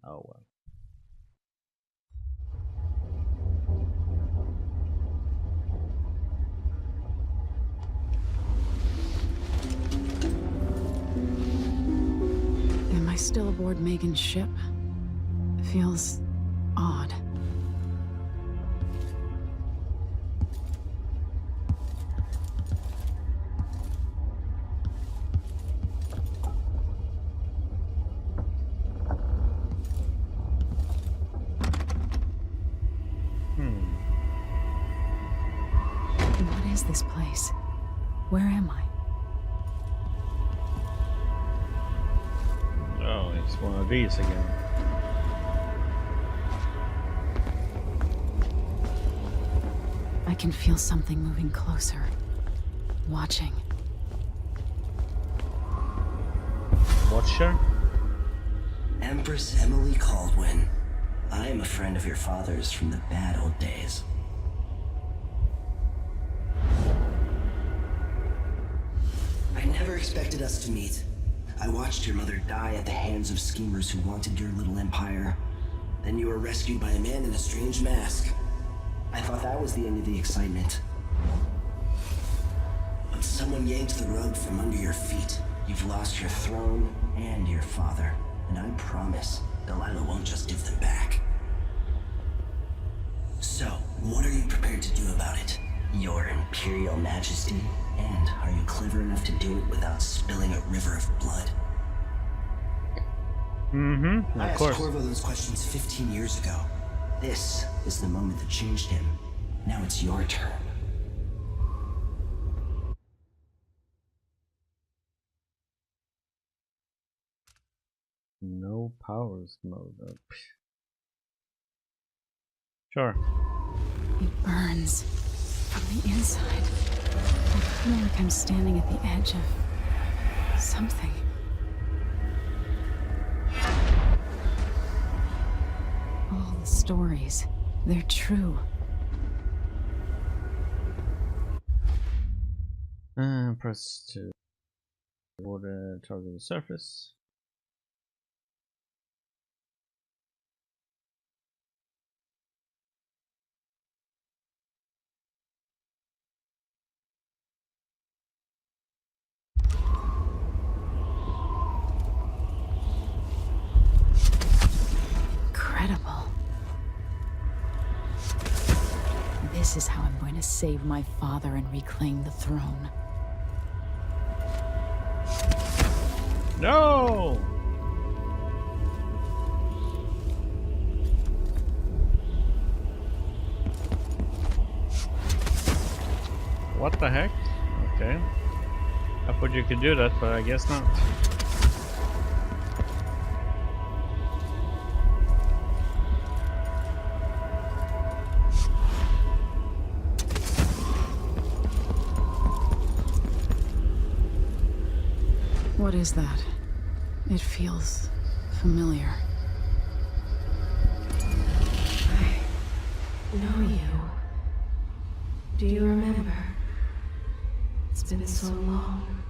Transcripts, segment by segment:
Oh well. Am I still aboard Megan's ship? Feels odd. What is this place? Where am I? Oh, it's one of these again. I can feel something moving closer. Watching. Watcher? Empress Emily Caldwin. I am a friend of your father's from the bad old days. I never expected us to meet. I watched your mother die at the hands of schemers who wanted your little empire. Then you were rescued by a man in a strange mask. I thought that was the end of the excitement. But someone yanked the rug from under your feet. You've lost your throne and your father. And I promise, Delilah won't just give them back. So, what are you prepared to do about it? Your Imperial Majesty? And are you clever enough to do it without spilling a river of blood? Mm-hmm, I of asked course. Corvo those questions 15 years ago. This is the moment that changed him. Now it's your turn. No powers mode up. Sure. It burns from the inside. I feel like I'm standing at the edge of something. All the stories, they're true. Press to order target the surface. Incredible. This is how I'm going to save my father and reclaim the throne. No! What the heck? Okay. I thought you could do that, but I guess not. What is that? It feels familiar. I know you. Do you remember? It's been so long,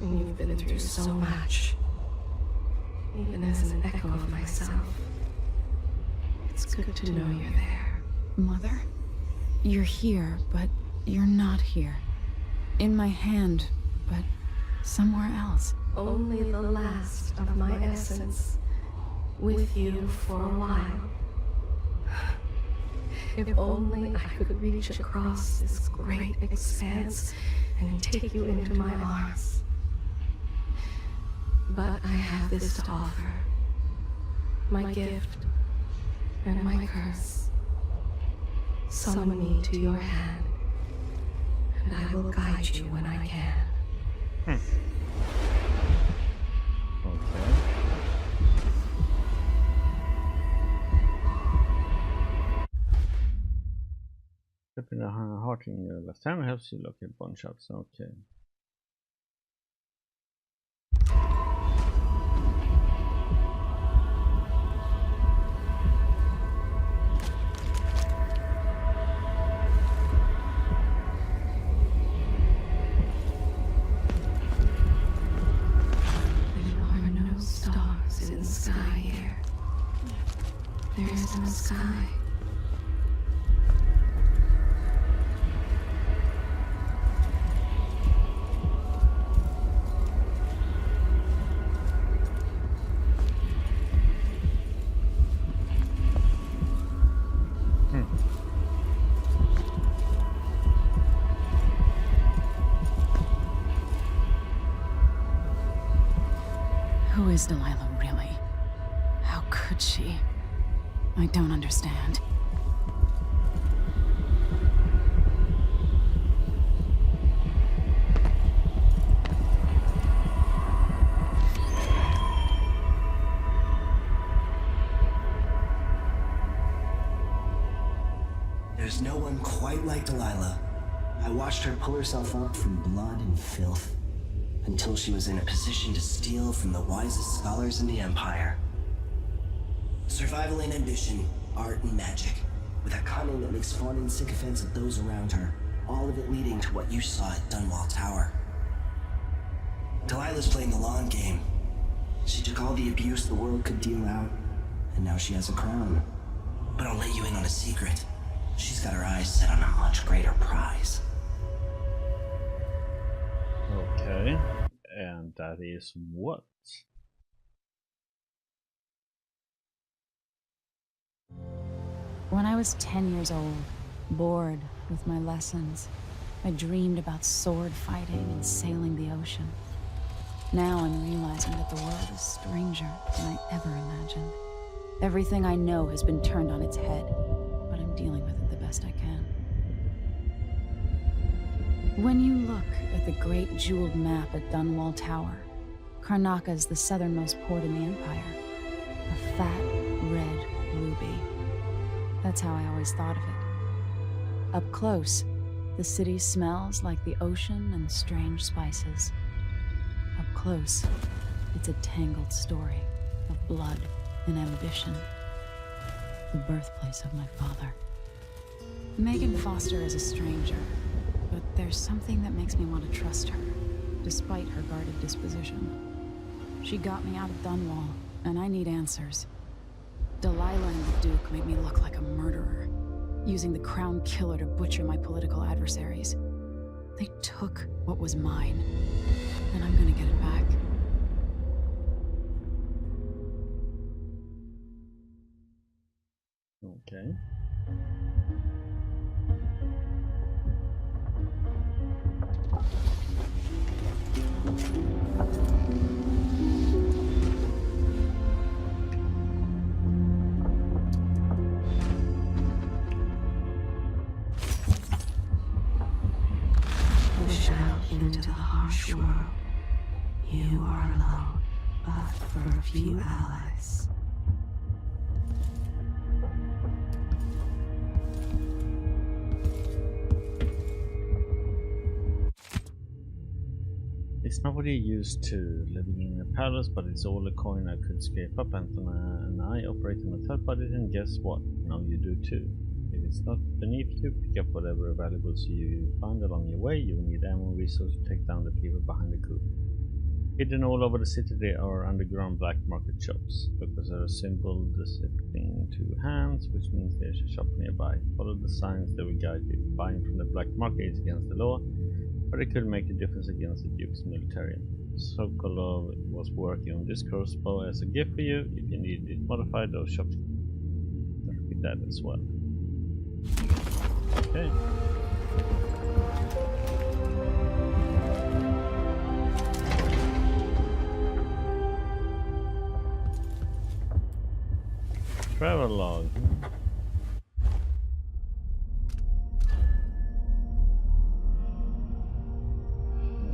and you've been through so much. Even as an echo of myself, it's good to know you're there. Mother? You're here, but you're not here. In my hand, but somewhere else. Only the last of my essence, with you for a while. If only I could reach across this great expanse and take you into my arms. But I have this to offer. My gift and my curse. Summon me to your hand, and I will guide you when I can. Okay. Flipping a heart in your left hand helps you locate bone shots. Okay. There are no stars in the sky here. stars in the sky. Who is Delilah really? How could she? I don't understand. There's no one quite like Delilah. I watched her pull herself up from blood and filth until she was in a position to steal from the wisest scholars in the Empire. Survival and ambition, art and magic, with a cunning that makes fawning sycophants of those around her, all of it leading to what you saw at Dunwall Tower. Delilah's playing the long game. She took all the abuse the world could deal out, and now she has a crown. But I'll let you in on a secret. She's got her eyes set on a much greater prize. Okay, and that is what? When I was 10 years old, bored with my lessons, I dreamed about sword fighting and sailing the ocean. Now I'm realizing that the world is stranger than I ever imagined. Everything I know has been turned on its head, but I'm dealing with it the best I can. When you look at the great jeweled map at Dunwall Tower, Karnaca is the southernmost port in the Empire. A fat, red ruby. That's how I always thought of it. Up close, the city smells like the ocean and strange spices. Up close, it's a tangled story of blood and ambition. The birthplace of my father. Megan Foster is a stranger, but there's something that makes me want to trust her, despite her guarded disposition. She got me out of Dunwall, and I need answers. Delilah and the Duke made me look like a murderer, using the Crown Killer to butcher my political adversaries. They took what was mine, and I'm gonna get it back. Okay. Push out into the harsh world. You are alone, but for a few allies. It's not what you're used to, living in a palace, but it's all a coin I could scrape up. Anthony and I operate on a tight budget, and guess what? Now you do too. If it's not beneath you, pick up whatever valuables you find along your way. You will need ammo resources to take down the people behind the coup. Hidden all over the city, there are underground black market shops. Because there are symbols depicting two hands, which means there's a shop nearby. Follow the signs, they will guide you. Buying from the black market is against the law, but it could make a difference against the Duke's military. Sokolov was working on this crossbow as a gift for you. If you need it modified, those shops with that as well. Okay. Travel log.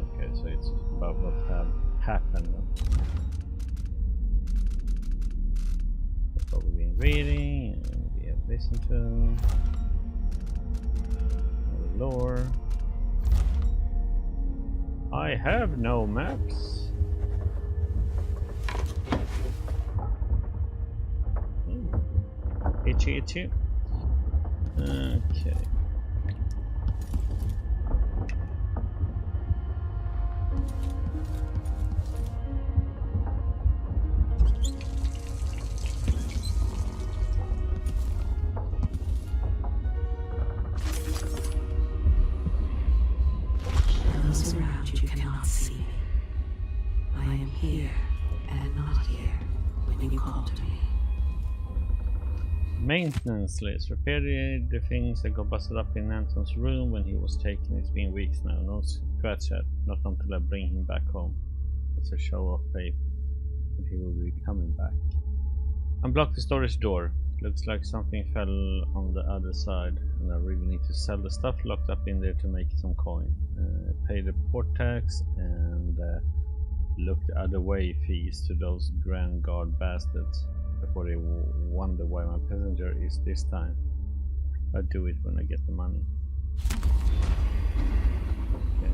Okay, so it's about what happened. That's what we've been reading and we have listened to. The lore. I have no maps. Itchy. Okay. not see me. I am here and not here when you call to me. Maintenance list. Repair the things that got busted up in Anton's room when he was taken. It's been weeks now. No scratch that. Not until I bring him back home. It's a show of faith that he will be coming back. Unblock the storage door. Looks like something fell on the other side, and I really need to sell the stuff locked up in there to make some coin. Pay the port tax and look the other way fees to those Grand Guard bastards before they wonder why my passenger is this time. I'll do it when I get the money. Okay.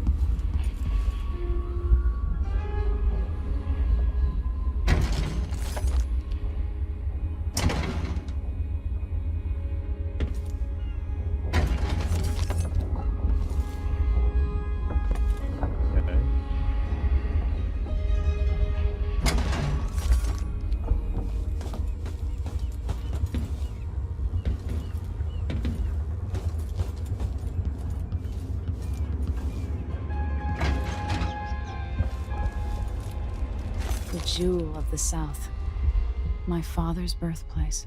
The jewel of the South. My father's birthplace.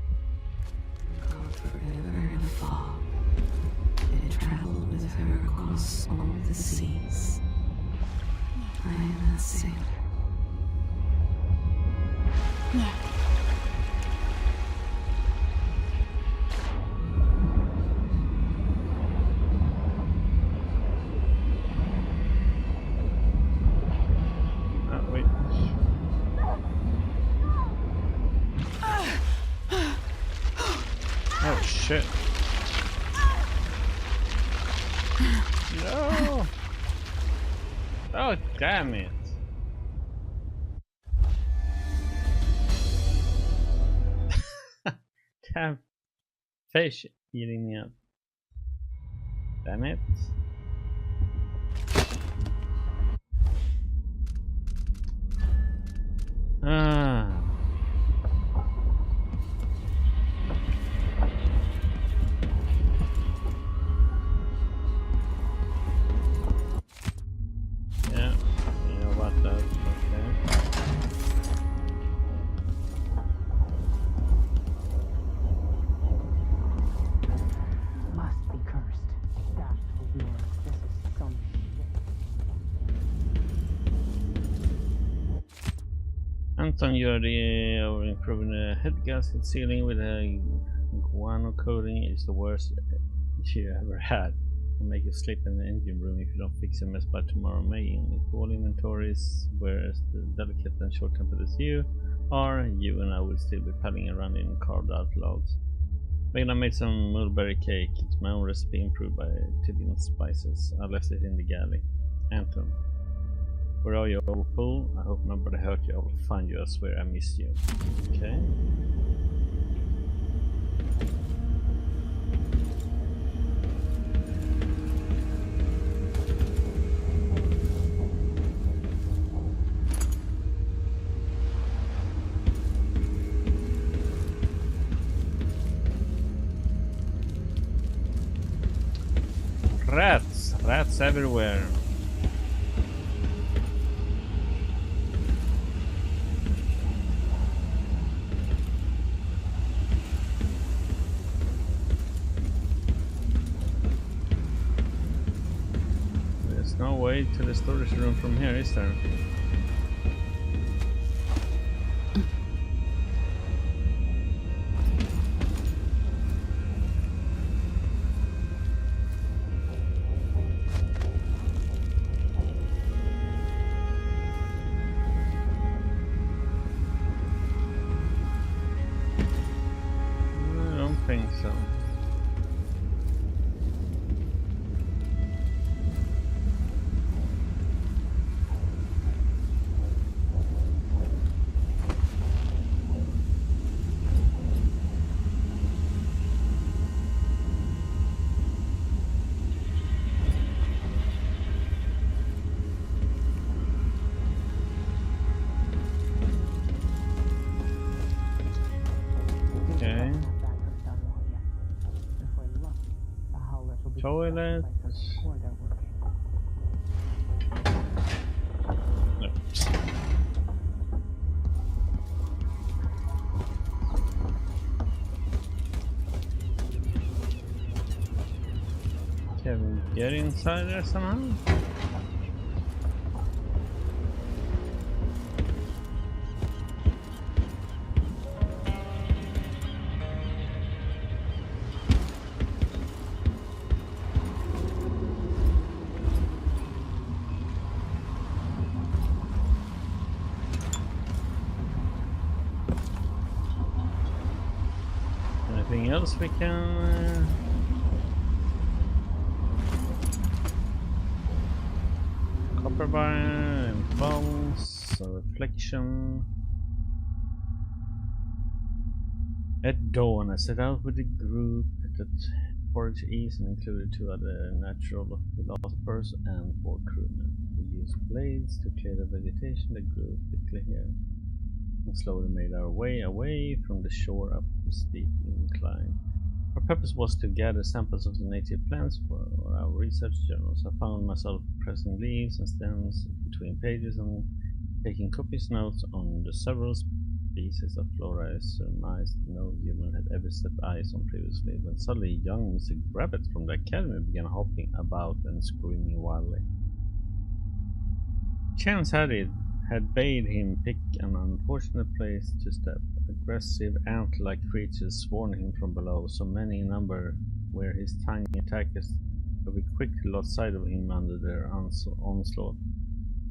Caught forever in a fog, it traveled with her across all the seas. I am a sailor. Wait. Oh shit. No! Oh damn it. Damn fish eating me up. Damn it. Ah. Yeah, you know about that. Okay. Must be cursed. That Lord, this is some Anton, you're improving the head gasket sealing with a guano coating is the worst you ever had. Will make you sleep in the engine room if you don't fix a mess by tomorrow May. If all inventories were as delicate and short-tempered as you are, you and I would still be paddling around in carved out logs. Megan, I made some mulberry cake. It's my own recipe improved by Tibian spices. I left it in the galley. Anton, where are you, old fool? I hope nobody hurt you. I will find you. I swear I miss you. Okay. Rats! Rats everywhere. There's no way to the storage room from here, is there? I don't think so. Okay. Toilet. get inside there somehow? Anything else we can... Copper bar and bones, a reflection. At dawn, I set out with a group that foraged east and included 2 other natural philosophers and 4 crewmen. We used blades to clear the vegetation that grew thickly here, and slowly made our way away from the shore up the steep incline. Our purpose was to gather samples of the native plants for our research journals. I found myself pressing leaves and stems between pages and taking copious notes on the several species of flora I surmised no human had ever set eyes on previously, when suddenly young Mr. Grabbit from the academy began hopping about and screaming wildly. Chance had bade him pick an unfortunate place to step. Aggressive, ant-like creatures swarmed him from below, so many in number were his tiny attackers, but we quickly lost sight of him under their onslaught.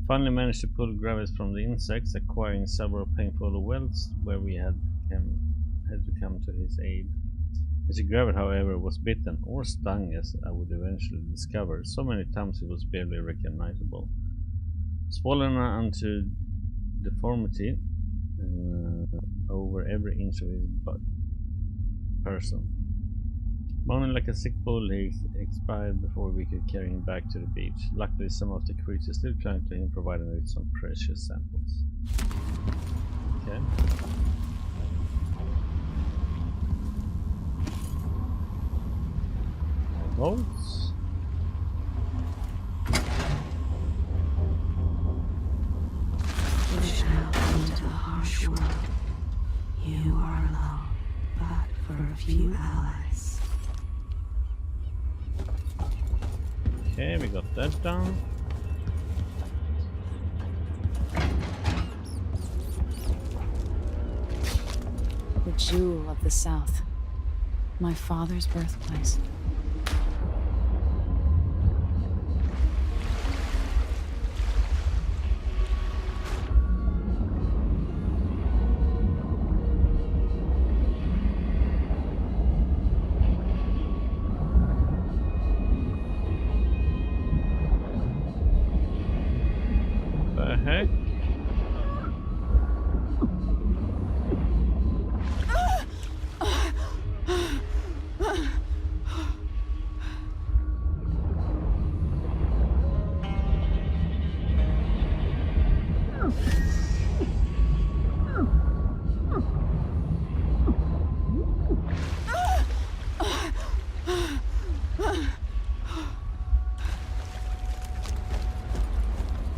Finally managed to pull Gravis from the insects, acquiring several painful welts where we had to come to his aid. Mr. Gravis, however, was bitten, or stung as I would eventually discover, so many times he was barely recognizable. Swollen unto deformity over every inch of his person. Moaning like a sick bull, he expired before we could carry him back to the beach. Luckily, some of the creatures still clung to him, providing me with some precious samples. Okay. Bolts. Push out into the harsh world. You are alone, but for a few allies. Okay, we got that done. The jewel of the South. My father's birthplace. The heck?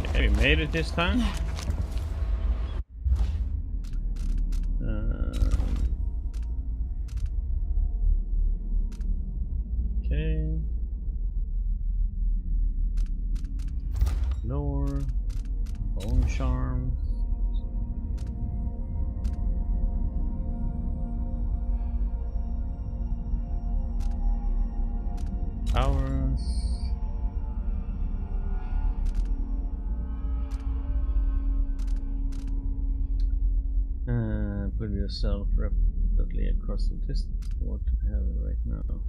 Okay, we made it this time. Okay. Lore. Bone charms. Powers. Put yourself rapidly across the distance. What do we have right now?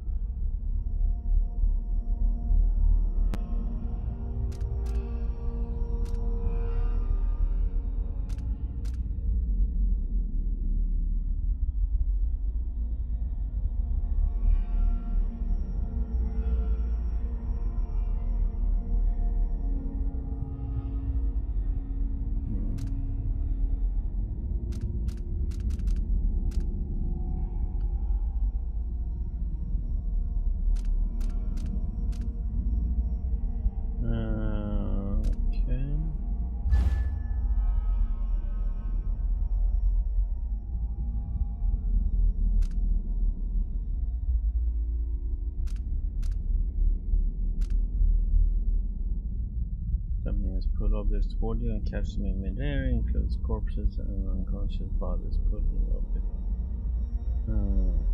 soldiers toward you and catch them in midair, includes corpses and unconscious bodies pulling up it.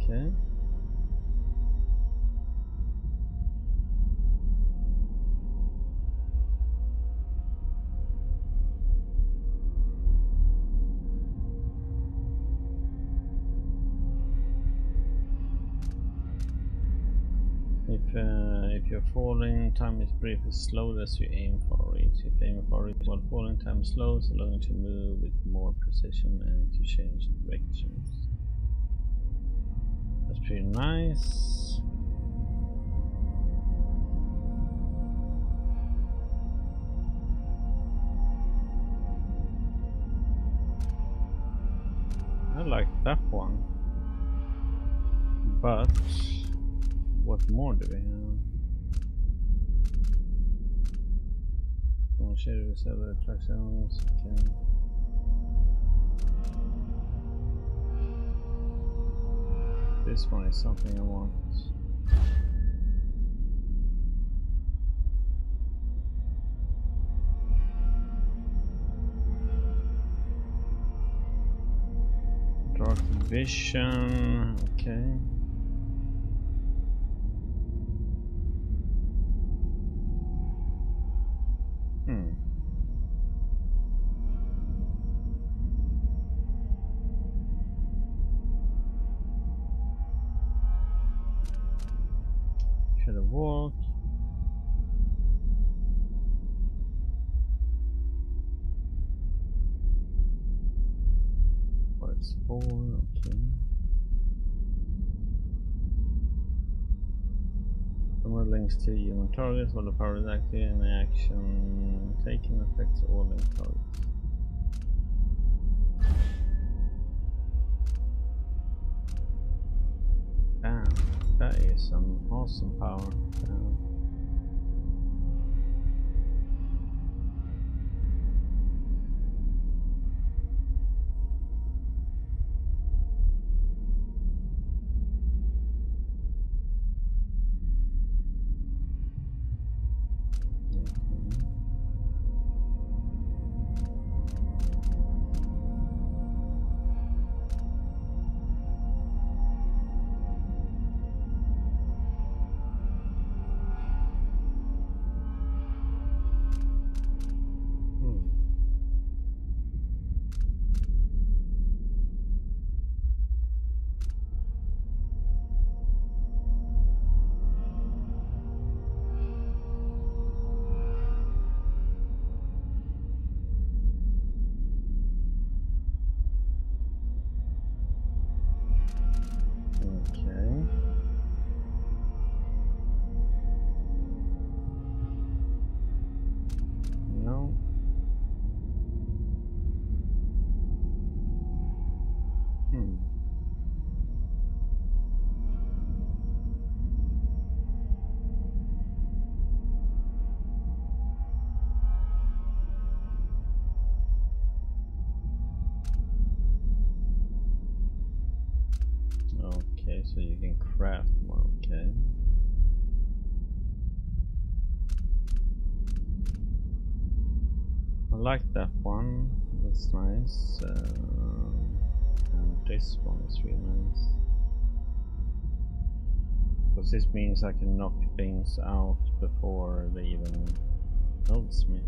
Okay. If you're falling, time is brief as slow as you aim for it. If aiming for it while falling, time is slow, allowing you to move with more precision and to change directions. That's pretty nice. I like that one, but what more do we have? Oh, share with other attractions. Okay. This one is something I want. Dark vision. Okay. Should have walked. Where's 4? Okay. Somewhere links to human targets while the power is active and the action taken affects all linked targets. Damn, that is some awesome power. Okay, so you can craft more, okay. I like that one, that's nice. And this one is really nice. Because this means I can knock things out before they even notice me.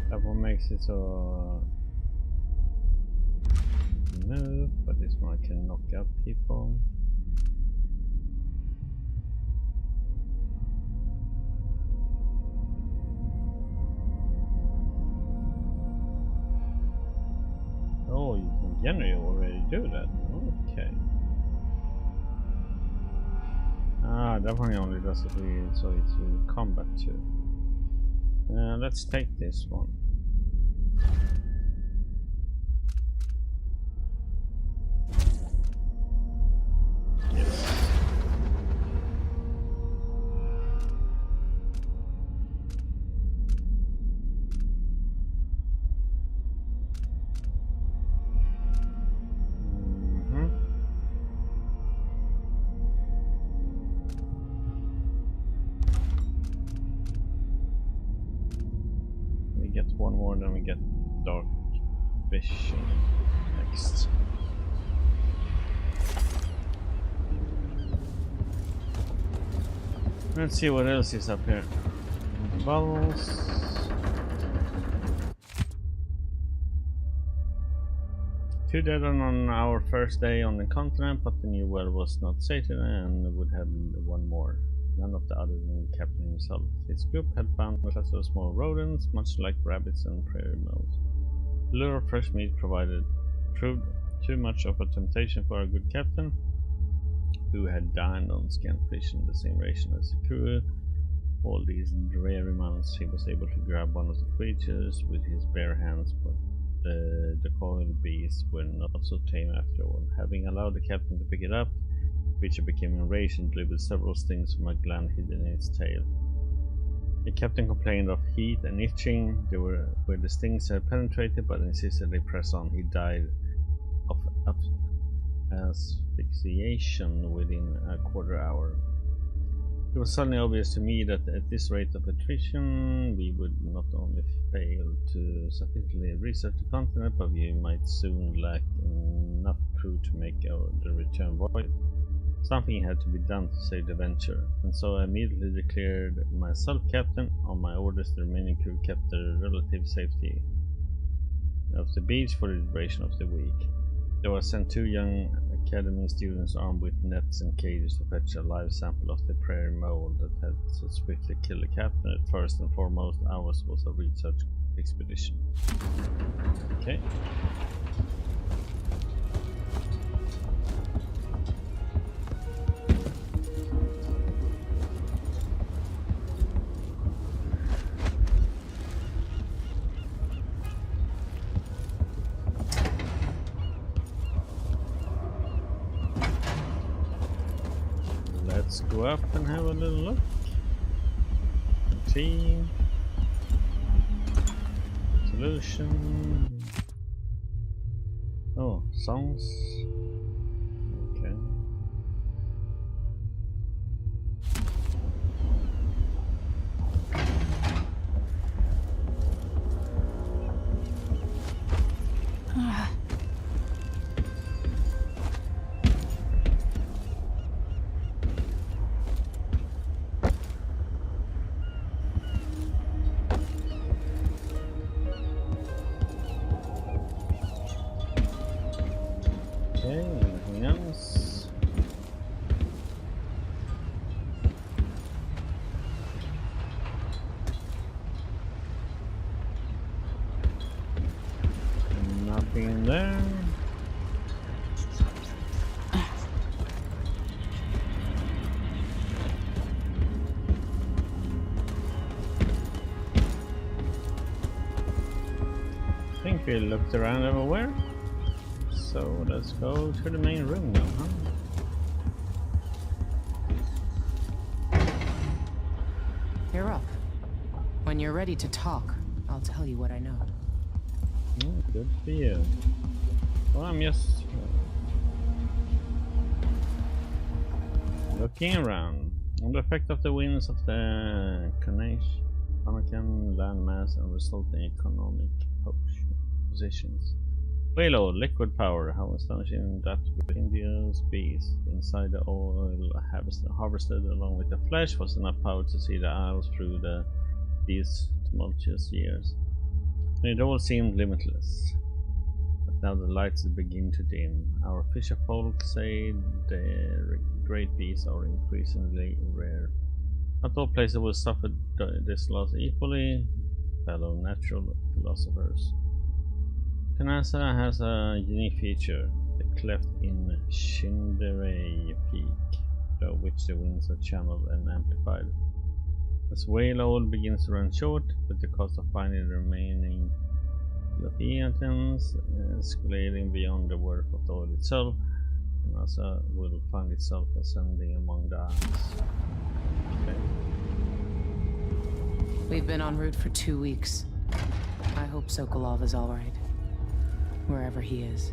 That one makes it so move, but this one I can knock out people. Oh, you can generally already do that. Okay. Ah, that one only does it really, so it's with combat too. Let's take this one. Yes. one more, then we get dark vision next. Let's see what else is up here. Bubbles. Two dead on our first day on the continent, but the new well was not sated and would have one more. None of the other than the captain himself. His group had found a cluster of small rodents, much like rabbits and prairie moles. The lure of fresh meat proved too much of a temptation for our good captain, who had dined on scant fish in the same ration as the crew. All these dreary months he was able to grab one of the creatures with his bare hands, but the coiled beasts were not so tame after all. Having allowed the captain to pick it up, the creature became enraged and delivered several stings from a gland hidden in its tail. The captain complained of heat and itching where the stings had penetrated, but insisted they press on. He died of asphyxiation within a quarter hour. It was suddenly obvious to me that at this rate of attrition we would not only fail to sufficiently research the continent, but we might soon lack enough crew to make the return voyage. Something had to be done to save the venture, and so I immediately declared myself captain. On my orders, the remaining crew kept the relative safety of the beach for the duration of the week. There were sent 2 young academy students armed with nets and cages to fetch a live sample of the prairie mole that had so swiftly killed the captain. First and foremost, ours was a research expedition. Okay. Let's go up and have a little look. Team. Solution. Oh, songs. Okay. Anything else? Nothing in there. I think we looked around everywhere. So let's go to the main room now, huh? You're up. When you're ready to talk, I'll tell you what I know. Good for you. Well, I'm just looking around. On the effect of the winds of the Kankan landmass and resulting economic positions. Whale liquid power, how astonishing that with India's beast inside the oil harvested along with the flesh was enough power to see the isles through these tumultuous years. And it all seemed limitless. But now the lights begin to dim. Our fisher folk say the great beasts are increasingly rare. Not all places will suffer this loss equally, fellow natural philosophers. Kanasa has a unique feature, the cleft in Shinderei Peak, through which the winds are channeled and amplified. As whale oil begins to run short, with the cost of finding the remaining Leviathans escalating beyond the worth of the oil itself, Kanasa will find itself ascending among the isles. Okay. We've been en route for 2 weeks. I hope Sokolov is all right. Wherever he is.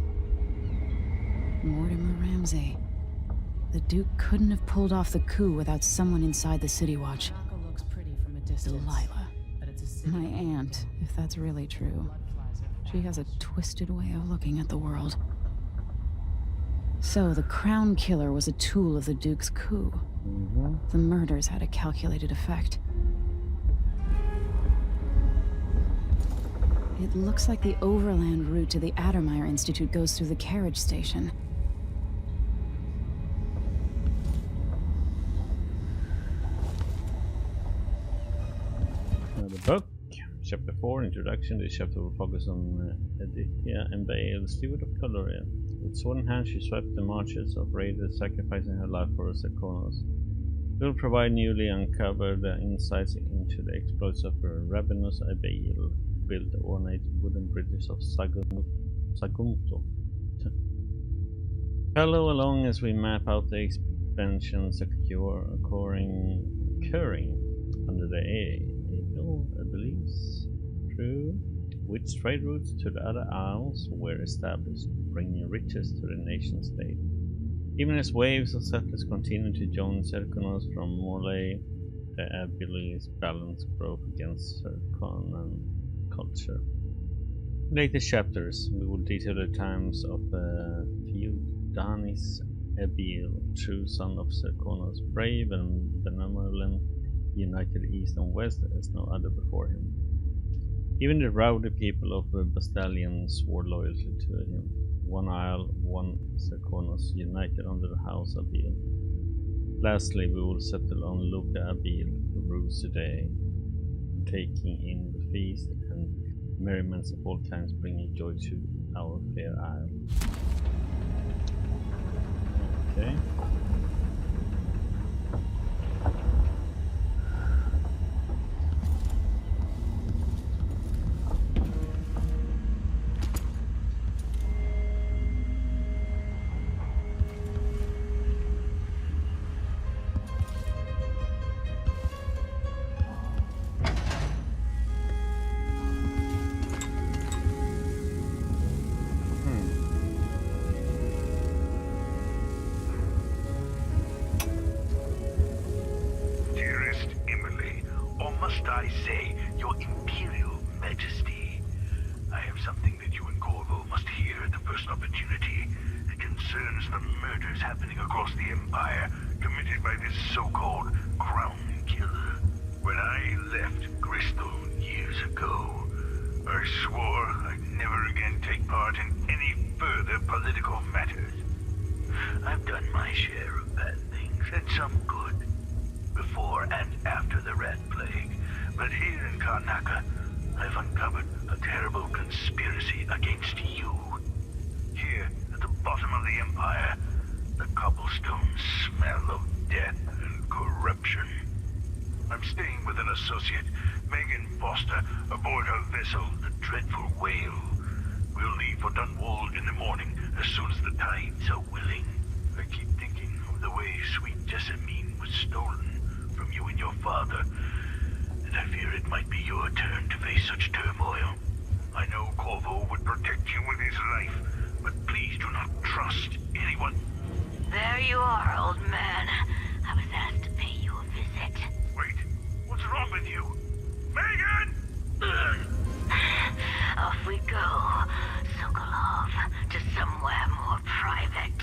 Mortimer Ramsey. The Duke couldn't have pulled off the coup without someone inside the City Watch. Looks pretty from a distance, Delilah. but it's a My aunt, if that's really true. She has a twisted way of looking at the world. So the Crown Killer was a tool of the Duke's coup. The murders had a calculated effect. It looks like the overland route to the Addermeyer Institute goes through the carriage station. The book, Chapter 4, Introduction. This chapter will focus on Aditya and Bael, steward of Coloria. With sword in hand, she swept the marches of raiders, sacrificing her life for Serkonos. It will provide newly uncovered insights into the exploits of Ravenous Abael, built ornate wooden bridges of Sagunto. Follow along as we map out the expansions occurring under the Aegle, I believe. True. Which trade routes to the other isles were established, bringing riches to the nation state. Even as waves of settlers continue to join Serkonos from Morley, the Abile's balance broke against Serkonan culture. In later chapters, we will detail the times of the feud. Danis Abiel, true son of Serkonos, brave and benevolent, united east and west as no other before him. Even the rowdy people of Bastalion swore loyalty to him. One isle, one Serkonos, united under the house Abiel. Lastly, we will settle on Luca Abiel, who rules today, taking in the feast and merriments of all kinds, bringing joy to our fair isle. Okay. I say, Your Imperial Majesty, I have something that you and Corvo must hear at the first opportunity. It concerns the murders happening across the Empire, committed by this so-called Crown Killer. When I left Crystal years ago, I swore I'd never again take part in any further political matters. I've done my share of bad things, and some good, before and after the Rat Plague. But here in Karnaca, I've uncovered a terrible conspiracy against you. Here, at the bottom of the Empire, the cobblestones smell of death and corruption. I'm staying with an associate, Megan Foster, aboard her vessel, the Dreadful Whale. We'll leave for Dunwall in the morning, as soon as the tides are willing. I keep thinking of the way sweet Jessamine was stolen from you and your father, and I fear it might be your turn to face such turmoil. I know Corvo would protect you with his life, but please do not trust anyone. There you are, old man. I was asked to pay you a visit. Wait, what's wrong with you? Megan! Off we go, Sokolov, to somewhere more private.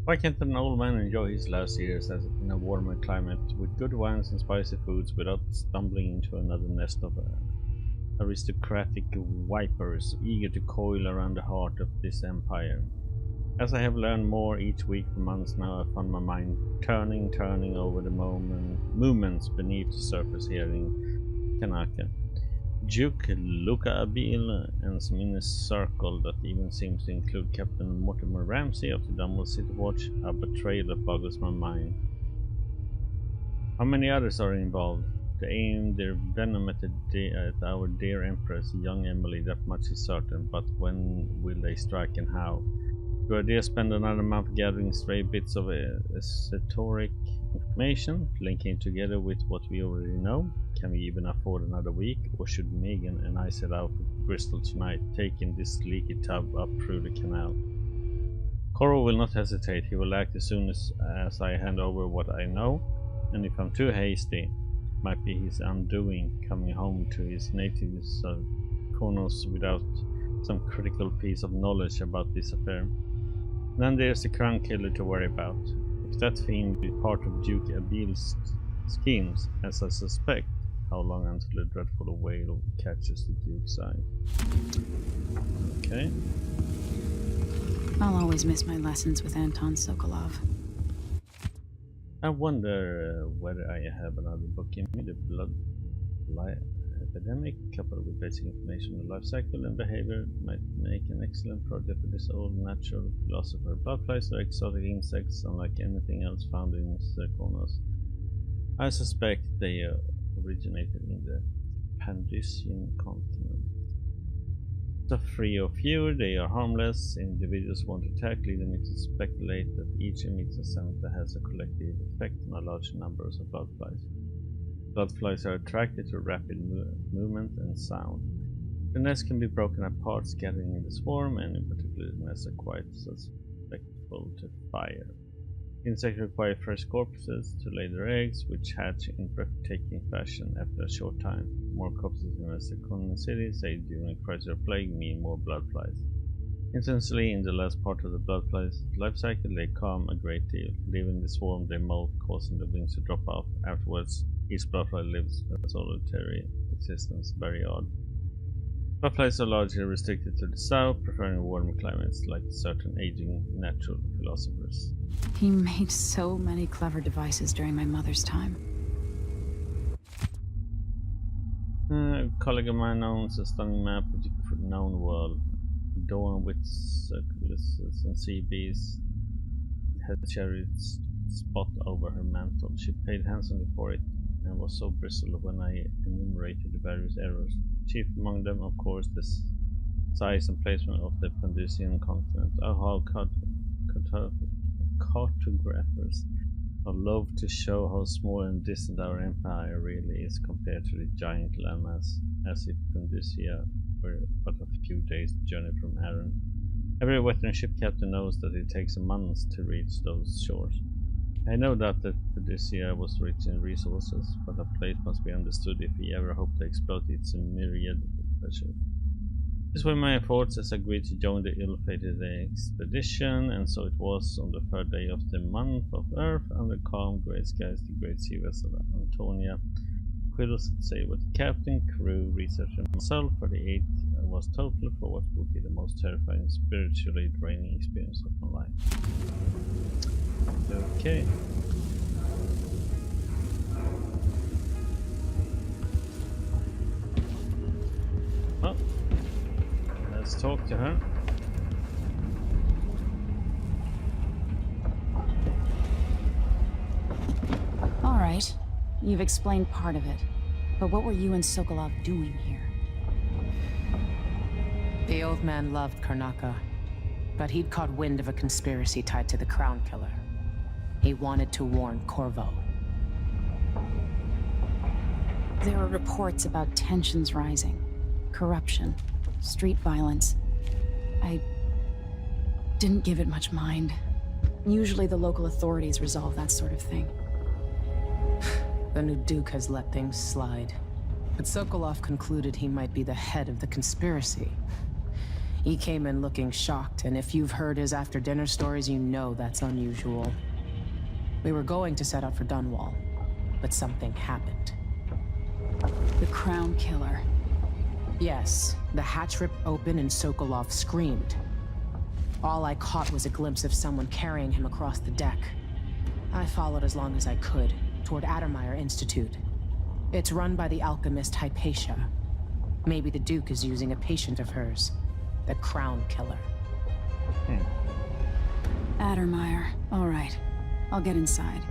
Why can't an old man enjoy his last years in a warmer climate with good wines and spicy foods without stumbling into another nest of aristocratic vipers eager to coil around the heart of this empire? As I have learned more each week for months now, I find my mind turning over the movements beneath the surface here in Karnaca. Duke Luca Abiel and some inner circle that even seems to include Captain Mortimer Ramsey of the Dunwall City Watch, a betrayal that boggles my mind. How many others are involved? They aim their venom at our dear Empress, young Emily, that much is certain, but when will they strike and how? Do I dare spend another month gathering stray bits of esoteric information, linking together with what we already know? Can we even afford another week, or should Megan and I set out for Bristol tonight, taking this leaky tub up through the canal? Corvo will not hesitate. He will act as soon as I hand over what I know. And if I'm too hasty, might be his undoing, coming home to his native Konos without some critical piece of knowledge about this affair. Then there's the Crown Killer to worry about. If that fiend be part of Duke Abil's schemes, as I suspect, how long until the dreadful whale catches the Duke's eye? Okay. I'll always miss my lessons with Anton Sokolov. I wonder whether I have another book in me, The Blood Epidemic, coupled with basic information on life cycle and behavior, might make an excellent project for this old natural philosopher. Bloodflies are exotic insects, unlike anything else found in Zirconos. I suspect they originated in the Pandysian continent. So free or fewer, they are harmless. Individuals won't attack, leading me to speculate that each emits a scent that has a collective effect on a large number of bloodflies. Bloodflies are attracted to rapid movement and sound. The nest can be broken apart, scattering in the swarm, and in particular the nests are quite susceptible to fire. Insects require fresh corpses to lay their eggs, which hatch in breathtaking fashion after a short time. More corpses in a Zirconian city, say during a crisis or plague, mean more bloodflies. Intensely, in the last part of the bloodfly's life cycle, they calm a great deal. Leaving the swarm, they molt, causing the wings to drop off. Afterwards, each bloodfly lives a solitary existence, very odd. Bloodflies are largely restricted to the south, preferring warmer climates like certain aging natural philosophers. He made so many clever devices during my mother's time. A colleague of mine owns a stunning map of the known world, adorned with circles and sea bees. It had a cherry spot over her mantle. She paid handsomely for it, and was so bristled when I enumerated the various errors. Chief among them, of course, the size and placement of the Pandysian continent. How cartographers love to show how small and distant our empire really is compared to the giant landmass, as if Pandysia were but a few days' journey from Aran. Every veteran ship captain knows that it takes a month to reach those shores. I know that Pandysia was rich in resources, but a place must be understood if he ever hoped to exploit its myriad treasure. This way my forces agreed to join the ill-fated expedition, and so it was on the third day of the month of Earth, under calm grey skies, the great sea vessel Antonia Quiddle set sail with the captain, crew, researcher, and myself. 38 was total for what would be the most terrifying, spiritually draining experience of my life. Okay. Well, let's talk to her. All right. You've explained part of it. But what were you and Sokolov doing here? The old man loved Karnaka, but he'd caught wind of a conspiracy tied to the Crown Killer. He wanted to warn Corvo. There were reports about tensions rising, corruption, street violence. I didn't give it much mind. Usually the local authorities resolve that sort of thing. The new Duke has let things slide. But Sokolov concluded he might be the head of the conspiracy. He came in looking shocked, and if you've heard his after-dinner stories, you know that's unusual. We were going to set out for Dunwall, but something happened. The Crown Killer. Yes, the hatch ripped open and Sokolov screamed. All I caught was a glimpse of someone carrying him across the deck. I followed as long as I could, toward Addermeyer Institute. It's run by the alchemist Hypatia. Maybe the Duke is using a patient of hers, the Crown Killer. Addermeyer. All right. I'll get inside.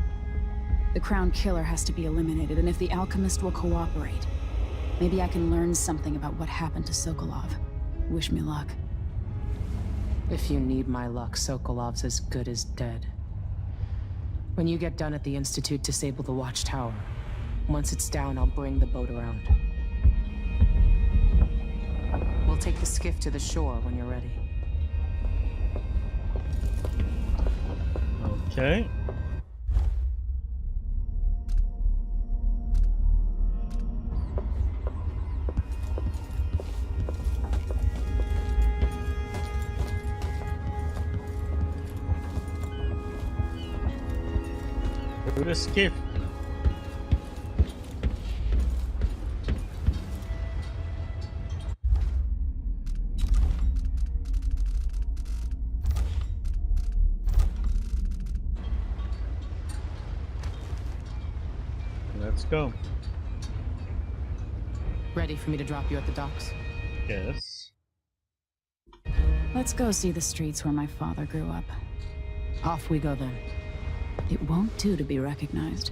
The Crown Killer has to be eliminated, and if the alchemist will cooperate, maybe I can learn something about what happened to Sokolov. Wish me luck. If you need my luck, Sokolov's as good as dead. When you get done at the Institute, disable the watchtower. Once it's down, I'll bring the boat around. We'll take the skiff to the shore when you're ready. Okay. Good escape. Let's go. Ready for me to drop you at the docks? Yes. Let's go see the streets where my father grew up. Off we go then. It won't do to be recognized.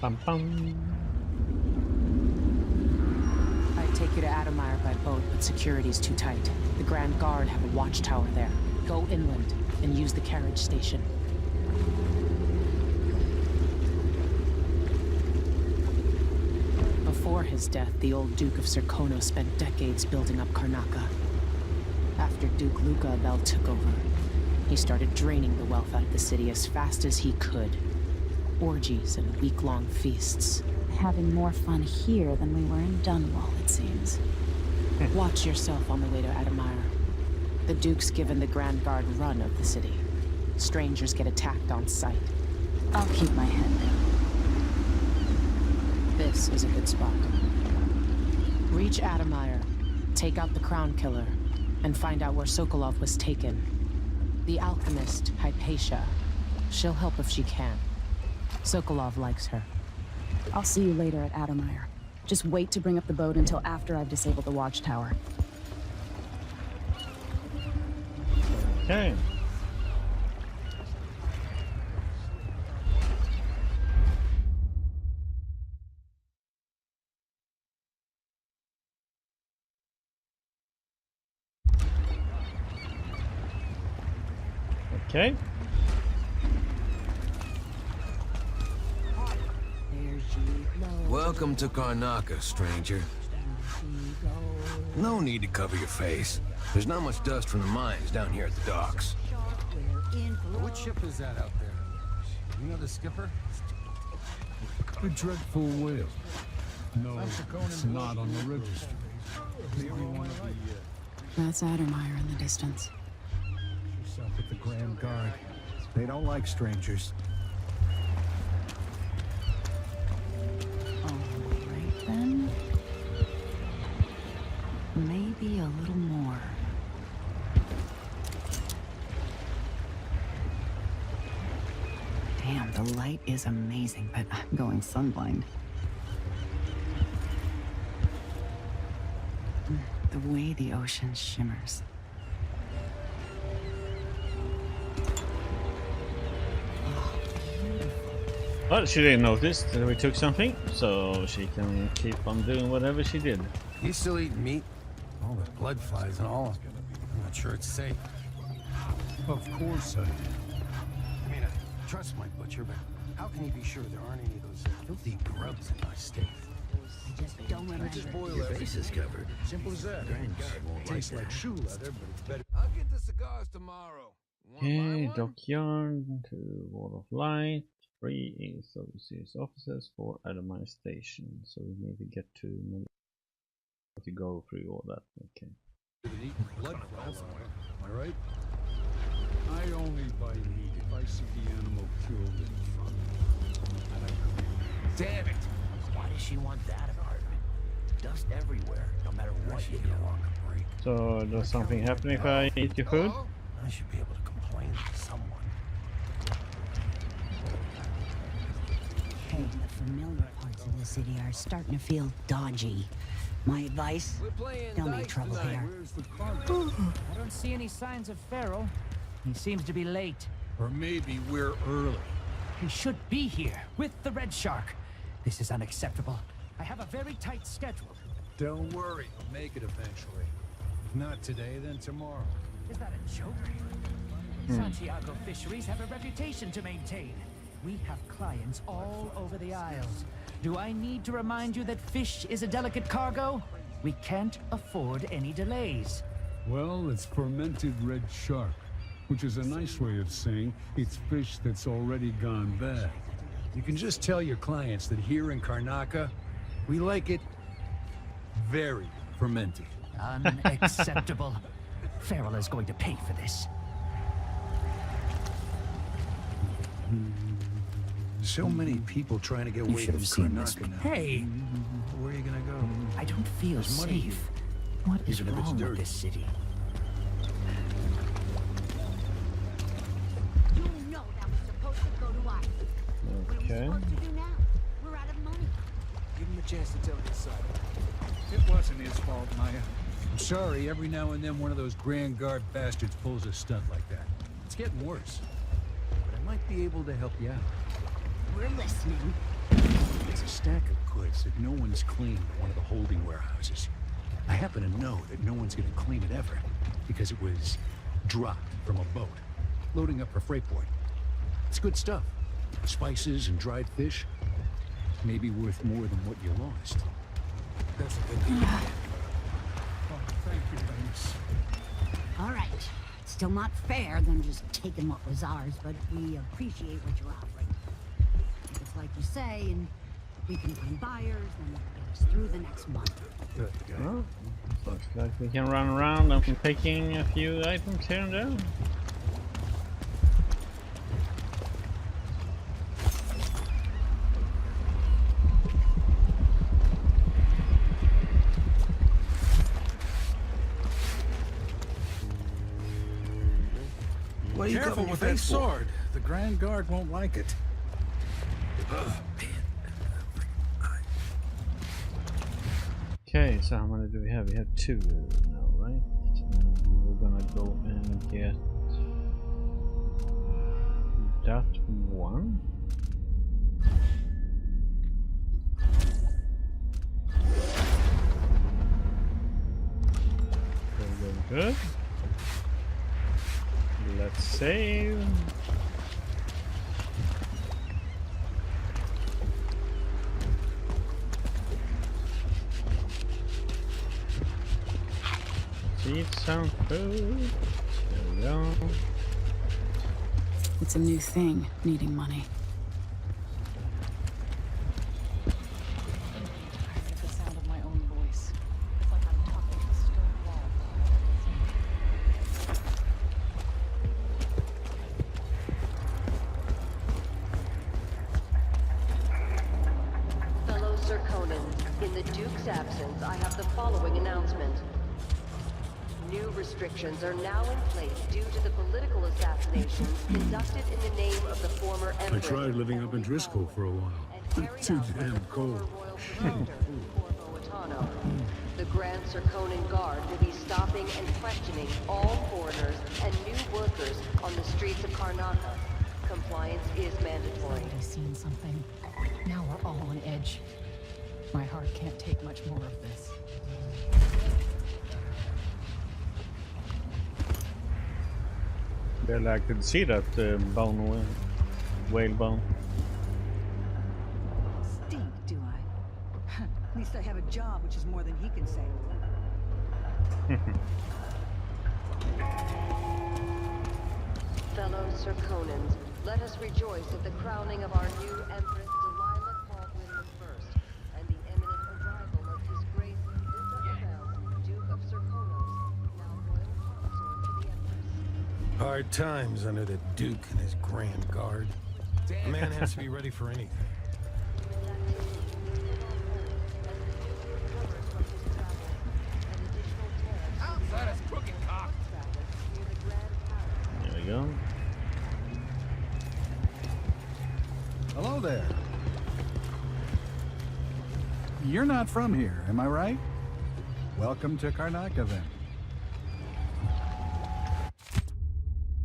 Bum bum. I'd take you to Adamire by boat, but security's too tight. The Grand Guard have a watchtower there. Go inland and use the carriage station. Before his death, the old Duke of Serkonos spent decades building up Karnaca. After Duke Luca Abel took over, he started draining the wealth out of the city as fast as he could. Orgies and week-long feasts. Having more fun here than we were in Dunwall, it seems. Watch yourself on the way to Adamire. The Duke's given the Grand Guard run of the city. Strangers get attacked on sight. I'll keep my head down. This is a good spot. Reach Adamire, take out the Crown Killer, and find out where Sokolov was taken. The alchemist, Hypatia. She'll help if she can. Sokolov likes her. I'll see you later at Adamire. Just wait to bring up the boat until after I've disabled the watchtower. Okay. Okay. Welcome to Karnaca, stranger. No need to cover your face. There's not much dust from the mines down here at the docks. What ship is that out there? You know the skipper? The dreadful whale. No, it's not on the registry. Maybe one of the, That's Adamire in the distance. yourself at the Grand Guard. They don't like strangers. Alright then. Maybe a little more. Damn, the light is amazing, but I'm going sunblind. The way the ocean shimmers. Well, she didn't notice that we took something, so she can keep on doing whatever she did. You still eating meat? All the blood flies and all. I'm not sure it's safe. Of course I do. I mean, I trust my butcher, but how can you be sure there aren't any of those filthy grubs in my steak? Don't remember. Your face is covered. Simple as that. Tastes like shoe leather, but it's better. I'll get the cigars tomorrow. Want Okay, one? dockyard to Wall of Light. 3 associates officers for Adamire Station. So we need to get to go through all that. Okay. Blood clots, am I right? I only buy meat if I see the animal killed in front of me. Damn it! Why does she want that apartment? Dust everywhere, no matter what you do. So does something happen if I eat your food? I should be able to complain to someone. Hey, the familiar parts of the city are starting to feel dodgy. My advice, We're playing don't make dice trouble tonight. here. Where's the cargo? I don't see any signs of Farrell. He seems to be late. Or maybe we're early. He should be here with the Red Shark. This is unacceptable. I have a very tight schedule. Don't worry, I'll make it eventually. If not today, then tomorrow. Is that a joke? Santiago Fisheries have a reputation to maintain. We have clients all over the Isles. Do I need to remind you that fish is a delicate cargo? We can't afford any delays. Well, it's fermented red shark, which is a nice way of saying it's fish that's already gone bad. You can just tell your clients that here in Karnaca, we like it very fermented. Unacceptable. Farrell is going to pay for this. So many people trying to get away from Karnaca now. Hey! Where are you gonna go? I don't feel There's money here. safe. What is Even if it's wrong with dirty. this city? You know that was supposed to go to us. What are we Okay. supposed to do now? We're out of money. Give him a chance to tell his side. It wasn't his fault, Maya. I'm sorry, every now and then one of those Grand Guard bastards pulls a stunt like that. It's getting worse. But I might be able to help you out. We're listening. It's a stack of goods that no one's cleaned in one of the holding warehouses. I happen to know that no one's gonna clean it ever, because it was dropped from a boat, loading up for freight port. It's good stuff. Spices and dried fish. Maybe worth more than what you lost. That's a good deal. Oh, thank you, Banks. All right. Still not fair than just taking what was ours, but we appreciate what you're offering. If it's like you say, and we can find buyers, then get us through the next month. Good. Well, looks like we can run around and picking a few items here and there. What are you Careful covering with your that face for? sword. The Grand Guard won't like it. Okay, so how many do we have? We have 2 now, right? And we're gonna go and get that one. Very good. Let's save. Eat some food. There we go. It's a new thing, needing money. I heard the sound of my own voice. It's like I'm talking to a stone wall. Fellow Sir Conan, in the Duke's absence, I have the following announcement. New restrictions are now in place due to the political assassinations conducted in the name of the former I Empress. tried living up in Driscoll for a while. Too damn cold. The Grand Sir Conan Guard will be stopping and questioning all foreigners and new workers on the streets of Karnaca. Compliance is mandatory. I've seen something. Now we're all on edge. My heart can't take much more of this. Well, I could see that bone, whale bone. Stink, do I? At least I have a job, which is more than he can say. Fellow Sir Conans, let us rejoice at the crowning of our new Empress Delilah Baldwin I, and the imminent arrival of His Grace Isabel, Duke of Sir Konos, now royal consort to the Empress. Hard times under the Duke and his Grand Guard. A man has to be ready for anything. There we go. Hello there. You're not from here, am I right? Welcome to Karnaca, then.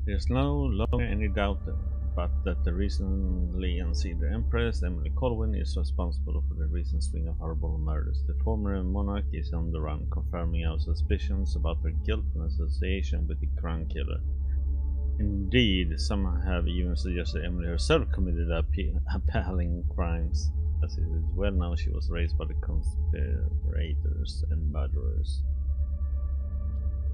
There's no longer any doubt but that the recently unseated Empress, Emily Colwyn, is responsible for the recent string of horrible murders. The former monarch is on the run, confirming our suspicions about her guilt and association with the Crown Killer. Indeed, some have even suggested Emily herself committed appalling crimes. As it is well known, she was raised by the conspirators and murderers.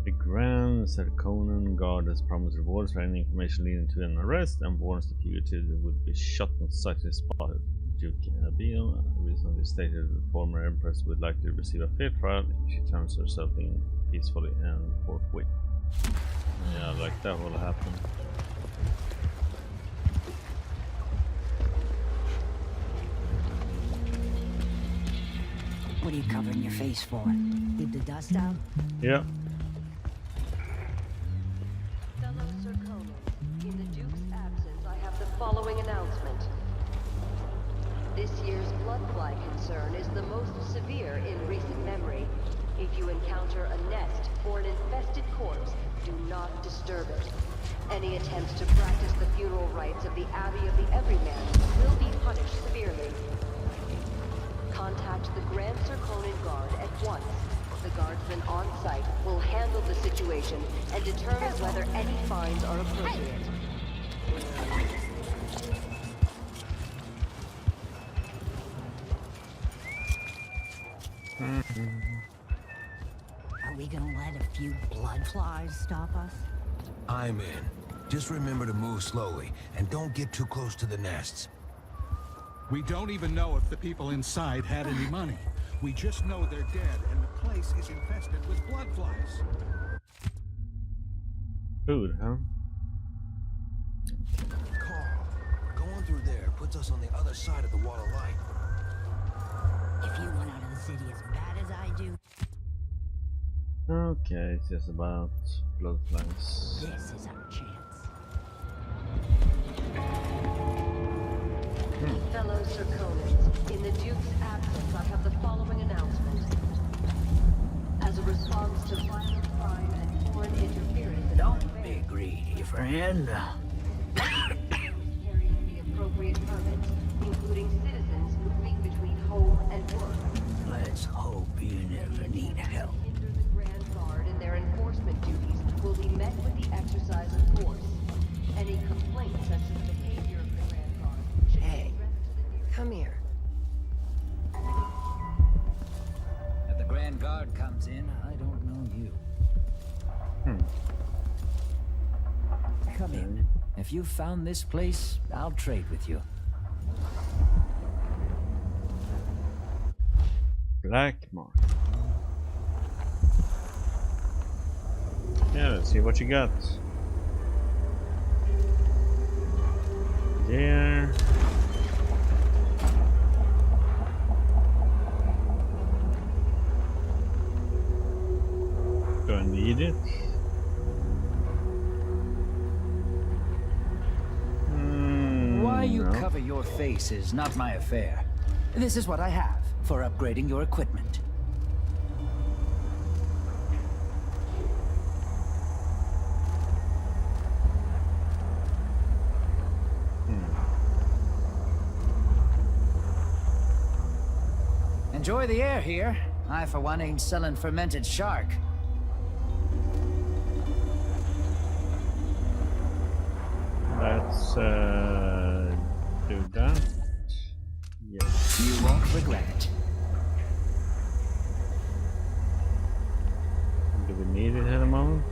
The Grand Zirconon Guard has promised rewards for any information leading to an arrest and warns the fugitive would be shot on sight if spotted. Duke Abiel recently stated the former Empress would likely receive a fair trial if she turns herself in peacefully and forthwith. Yeah, like that will happen. What are you covering your face for? Keep the dust out? Yeah. Fellow Zirconans, in the Duke's absence, I have the following announcement. This year's bloodfly concern is the most severe in recent memory. If you encounter a nest or an infested corpse, do not disturb it. Any attempts to practice the funeral rites of the Abbey of the Everyman will be punished severely. Contact the Grand Zirconon Guard at once. The guardsman on site will handle the situation and determine whether any fines are appropriate. Are we gonna let a few blood flies stop us? I'm in. Just remember to move slowly, and don't get too close to the nests. We don't even know if the people inside had any money. We just know they're dead, and the place is infested with blood flies. Food, huh? Carl, going through there puts us on the other side of the wall of light. If you want out of the city as bad as I do... Okay, it's just about blood flies. This is our chance. Fellow Zirconans, in the Duke's absence, I have the following announcement. As a response to violent crime and foreign interference... Don't be greedy, friend. ...carrying the appropriate permits, including citizens moving between home and work. Let's hope you never need help. Hinder the Grand Guard in their enforcement duties will be met with the exercise of force. Any complaints as to the behavior of the Grand Guard should be addressed to the nearest... Come here. If the Grand Guard comes in, I don't know you. Come in. If you've found this place, I'll trade with you. Black mark. Yeah, let's see what you got. There. Do I need it? Why you No. cover your face is not my affair. This is what I have for upgrading your equipment. Enjoy the air here. I, for one, ain't selling fermented shark. Let's do that. Yes. You won't regret it. Do we need it at the moment?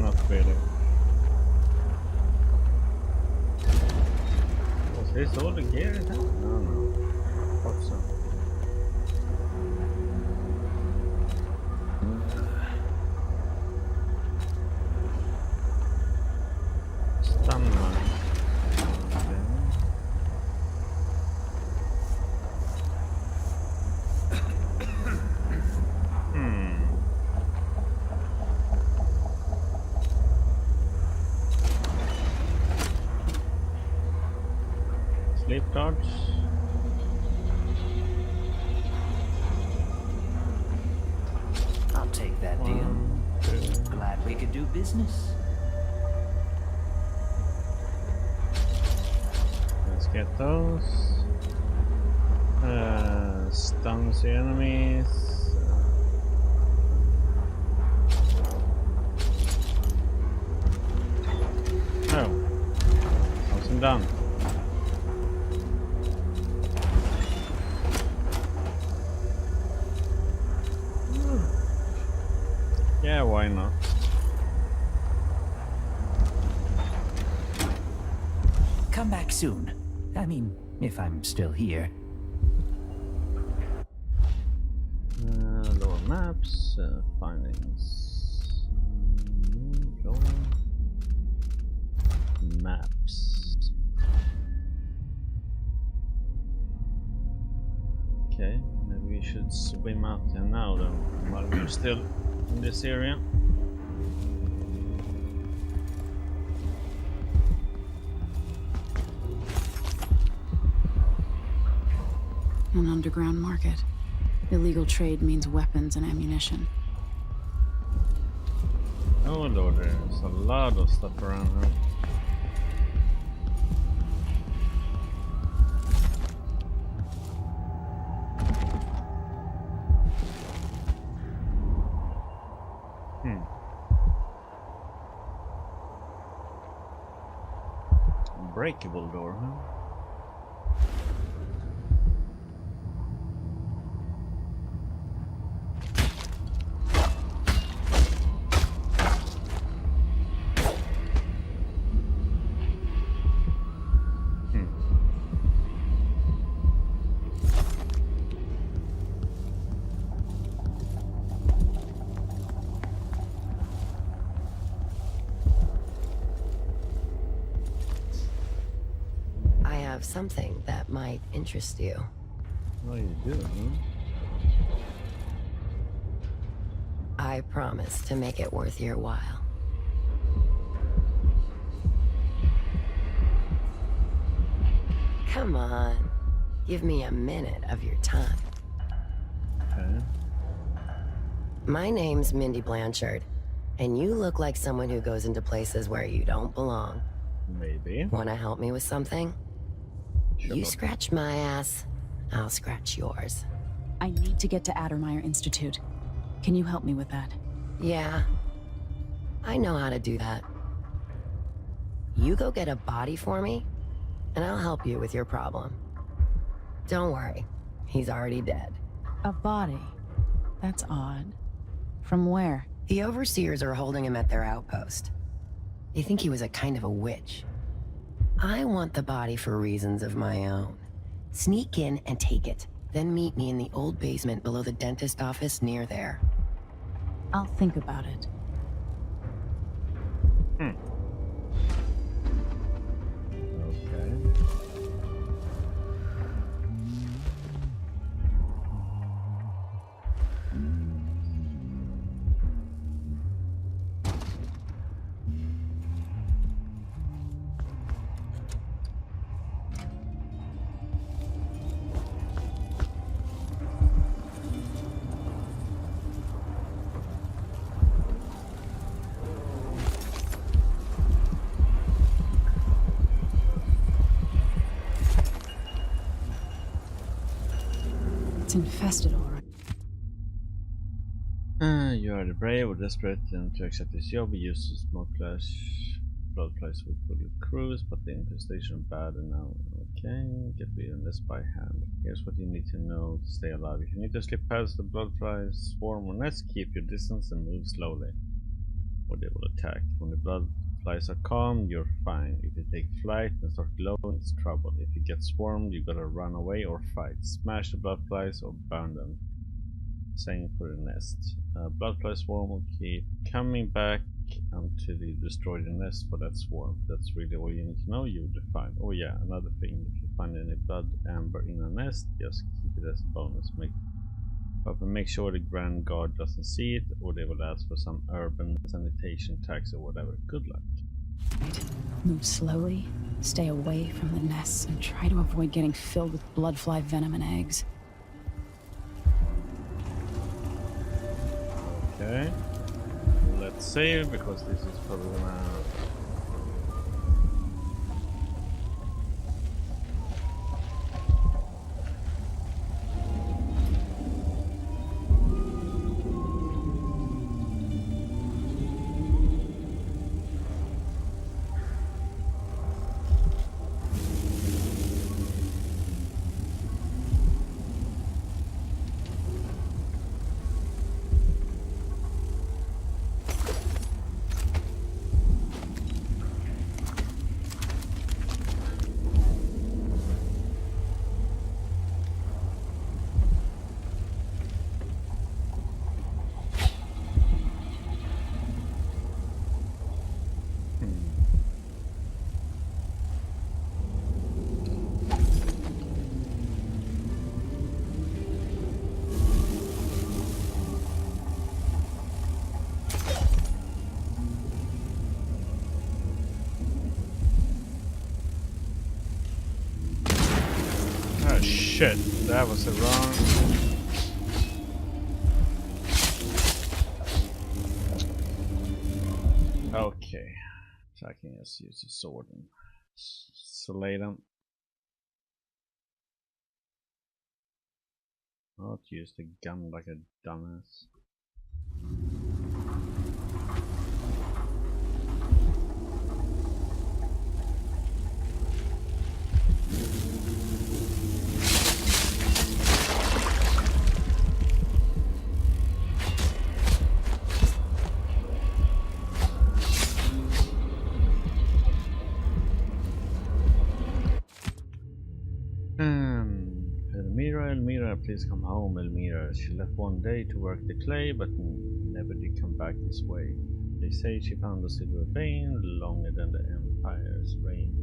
Not really. Was this all the gear it had? No. Hope so. Stun mine. Sleep torch. I'll take that deal. 1, 2. Glad we could do business. Let's get those. Stuns the enemies. Oh. Wasn't done. Yeah, why not? Come back soon. I mean, if I'm still here. Lower maps, findings. Lower maps. Okay, maybe we should swim out there now then, while we're still in this area. An underground market. Illegal trade means weapons and ammunition. Oh lord, there's a lot of stuff around here. Breakable door, huh? Something that might interest you. Oh, you do, huh? I promise to make it worth your while. Come on. Give me a minute of your time. Okay. My name's Mindy Blanchard, and you look like someone who goes into places where you don't belong. Maybe. Want to help me with something? Sure. You scratch my ass, I'll scratch yours. I need to get to Addermeyer Institute. Can you help me with that? Yeah. I know how to do that. You go get a body for me, and I'll help you with your problem. Don't worry, he's already dead. A body? That's odd. From where? The overseers are holding him at their outpost. They think he was a kind of a witch. I want the body for reasons of my own. Sneak in and take it, then meet me in the old basement below the dentist office near there. I'll think about it. Okay. It's infested, all right. You are the brave or desperate and to accept this job. We used to smoke blood flies with bullet crews, but the infestation bad and now okay. Get rid of this by hand. Here's what you need to know to stay alive. If you need to slip past the blood flies swarm or nest, keep your distance and move slowly, or they will attack. When the blood flies are calm, you're fine. If you take flight and start glowing, it's trouble. If you get swarmed, you gotta run away or fight. Smash the blood flies or burn them. Same for the nest. Blood fly swarm will keep coming back until you destroy the nest for that swarm. That's really all you need to know. You define. Oh yeah, another thing. If you find any blood amber in a nest, just keep it as a bonus. Make sure the Grand Guard doesn't see it, or they will ask for some urban sanitation tax or whatever. Good luck. Move slowly, stay away from the nests, and try to avoid getting filled with bloodfly venom and eggs. Okay. Let's save, because this is probably gonna... Ah, shit. That was the wrong... Okay. So I can just use the sword and slay them. Not use the gun like a dumbass. Elmira, please come home, Elmira. She left one day to work the clay, but never did come back this way. They say she found a silver vein longer than the Empire's reign.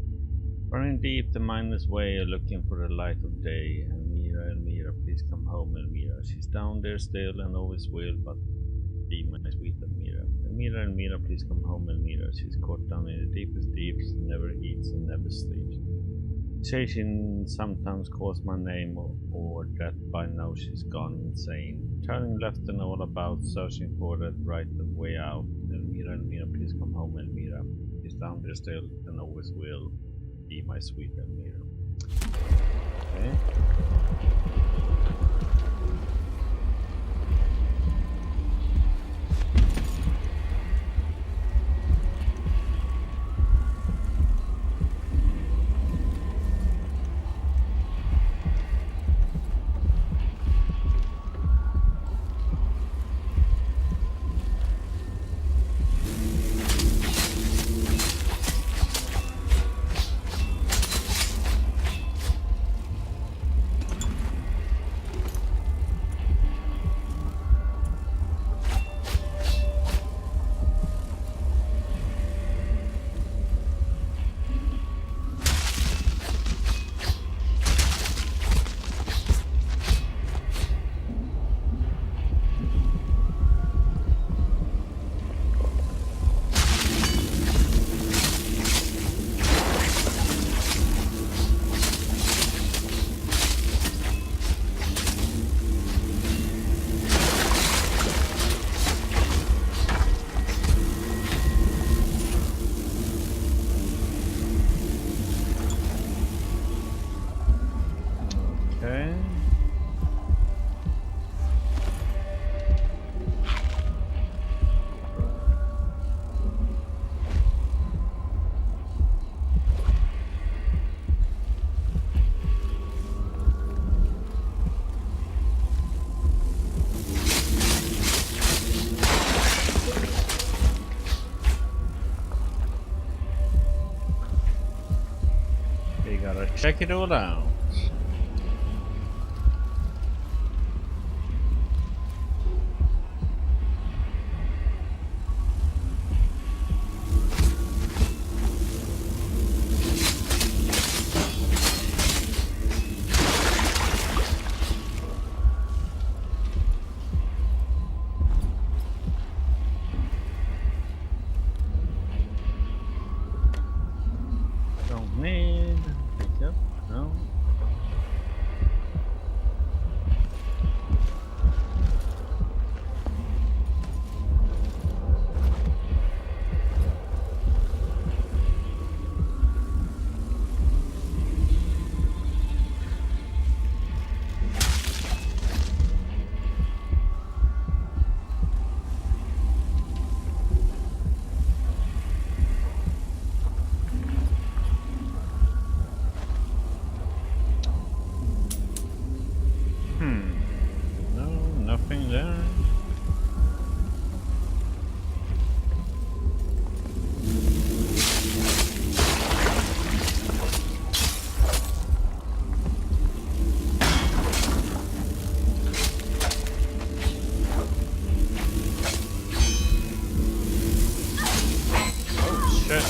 Running deep the mindless way, looking for the light of day. Elmira, Elmira, please come home, Elmira. She's down there still and always will, but be my sweet Elmira. Elmira, Elmira, please come home, Elmira. She's caught down in the deepest deeps, never eats and never sleeps. Say she sometimes calls my name, or that by now she's gone insane. Turning left and all about, searching for that right way out. Elmira, Elmira, please come home, Elmira. She's down there still and always will. Be my sweet Elmira. Okay. Check it all out. Don't need pickup, no. No, nothing there. Oh shit.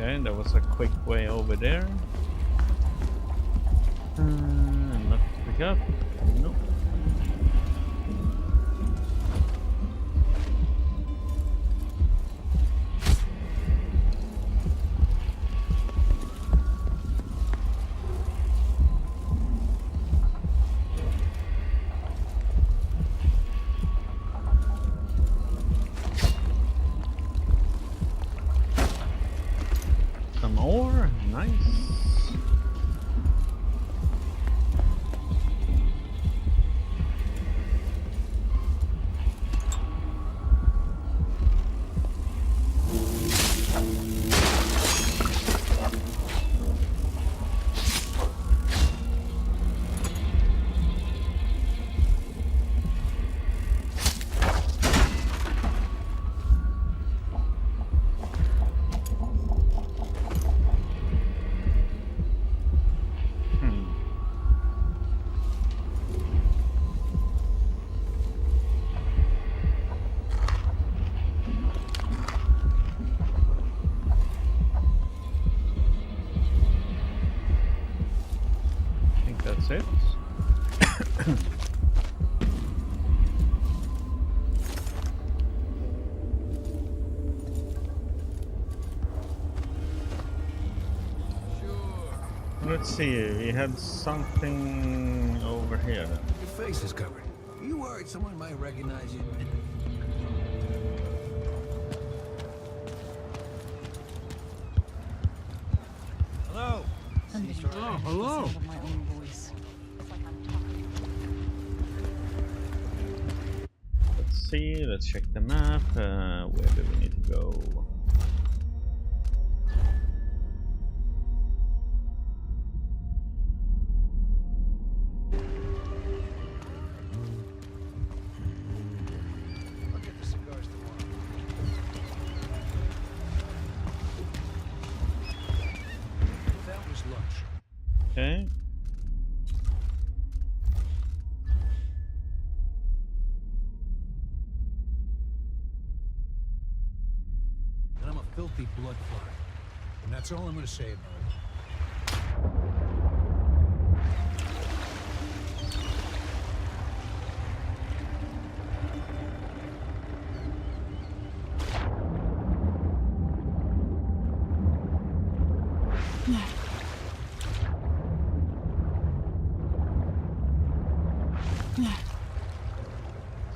Okay, that was a quick way over there. Nothing to pick up. Nope. Some ore, nice. That's it. Let's see, we had something over here. Your face is covered. Are you worried someone might recognize you? Hello. Oh, hello. Let's see, let's check the map. Where do we need to go? I'll get the cigars tomorrow. That was lunch. Okay. And I'm a filthy blood fly. And that's all I'm gonna say about it.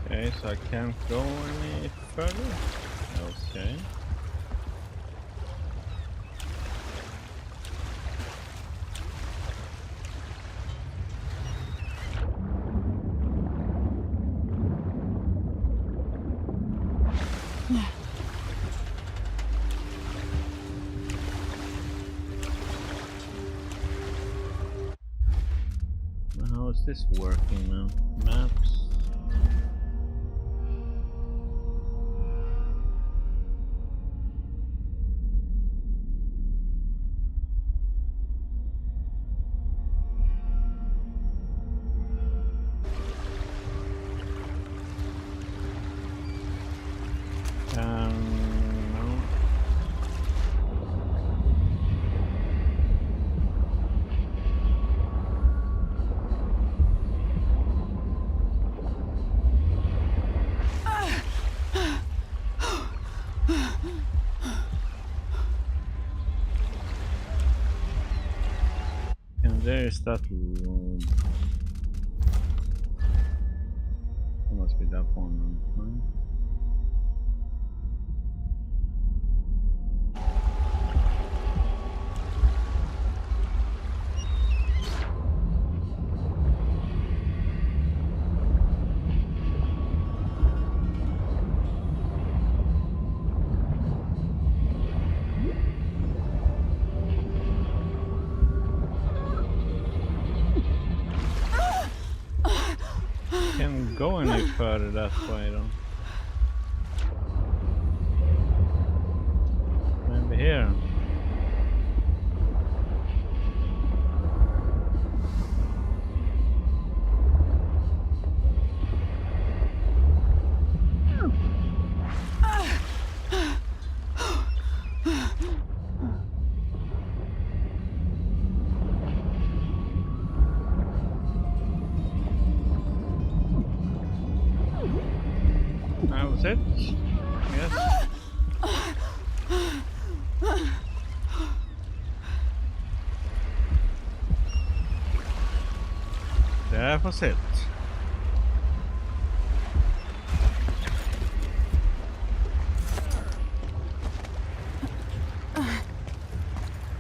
Okay, so I can't go any further. Okay. How is this working now? Maps. No. And there is that room. It must be that one, right? Can't go any further that way though. Maybe here. it? Yes. That was it.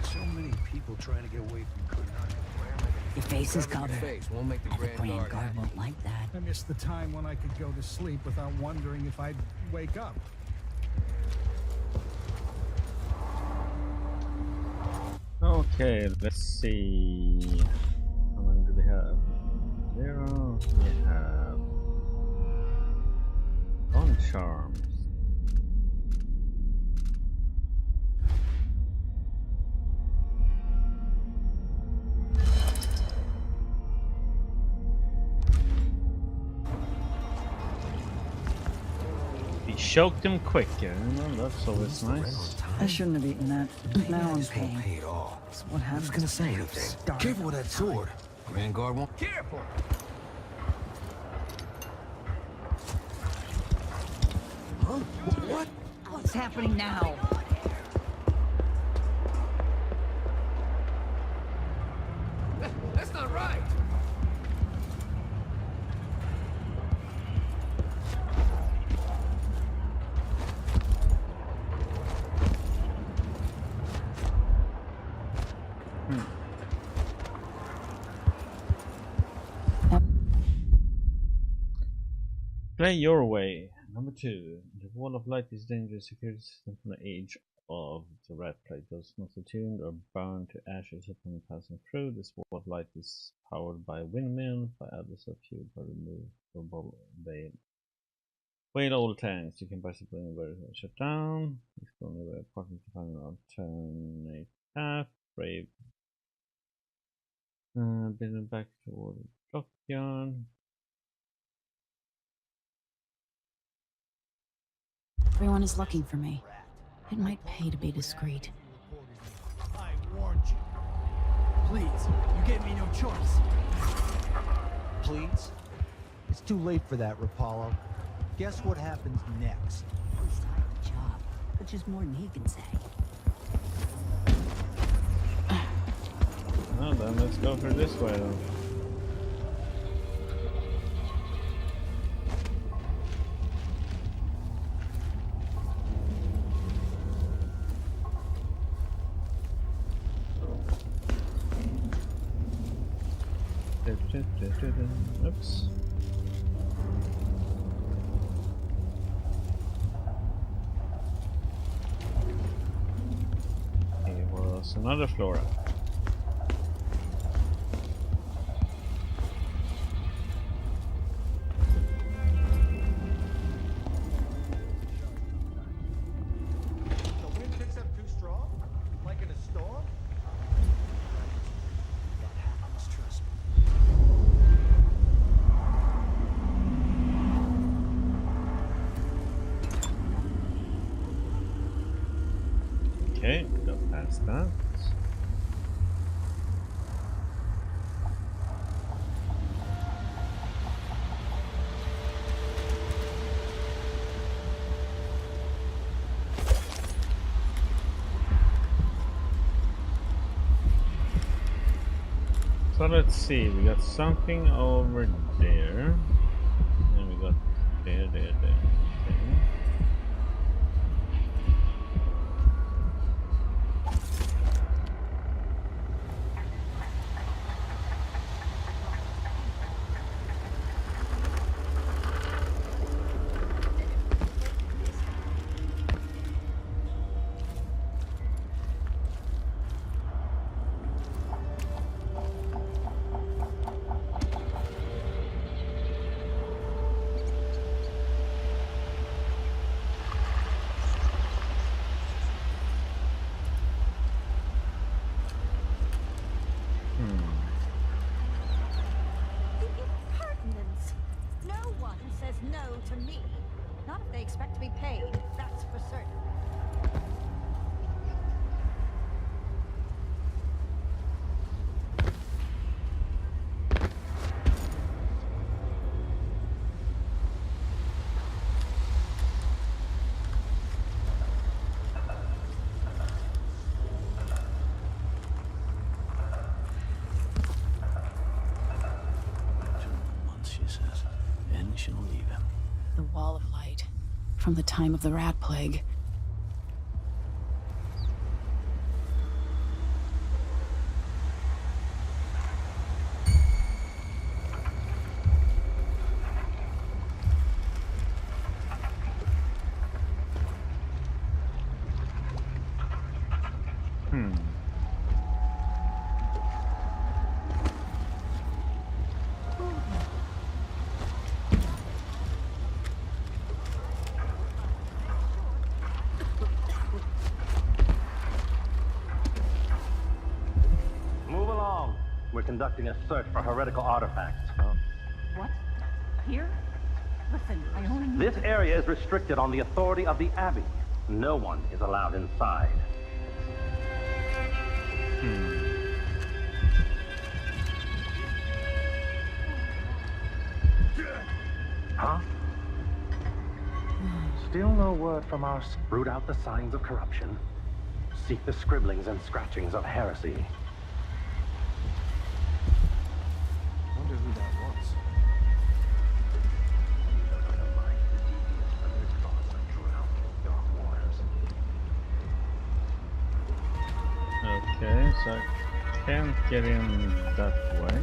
So many people trying to get away from Karnak. Your face is covered. Face won't make the The Grand Grand Guard Guard happy. won't like that. I missed the time when I could go to sleep without wondering if I'd wake up. Okay, let's see. How many do we have? 0. We have on charms. We choked him quick, yeah. That's always nice. I shouldn't have eaten that. Now I'm This won't paying. pay at all. That's what I was happens. gonna say anything. Starve Careful with all that the time. sword. Grand Guard won't. Careful! Huh? What? What's happening now? That's not right. Play your way. Number 2. The wall of light is dangerous security system from the age of the rat plague. Those not attuned or burned to ashes upon passing through. This wall of light is powered by a windmill, by others are fueled by removable whale oil tanks. You can buy something where it's shut down. Explore the way apartment to find an alternate path. Brave. Building back toward the dockyard. Everyone is looking for me. It might pay to be discreet. I warned you. Please, you gave me no choice. Please? It's too late for that, Rapallo. Guess what happens next? Inside the job, which is more than he can say. Well then, let's go for this way then. Oops. Here was another flora. The wind picks up too strong? Like in a storm? That happens, trust me. Okay, go past that. So let's see, we got something over there. And we got there. Okay. The impertinence! No one says no to me. Not if they expect to be paid, that's for certain. shouldn't leave him. The Wall of Light. From the time of the Rat Plague. Move along. We're conducting a search for heretical artifacts. What? Here? Listen, I only need This area is restricted on the authority of the Abbey. No one is allowed inside. Huh? Still no word from our... Root out the signs of corruption. Seek the scribblings and scratchings of heresy. Wonder who that was. Okay, so I can't get in that way.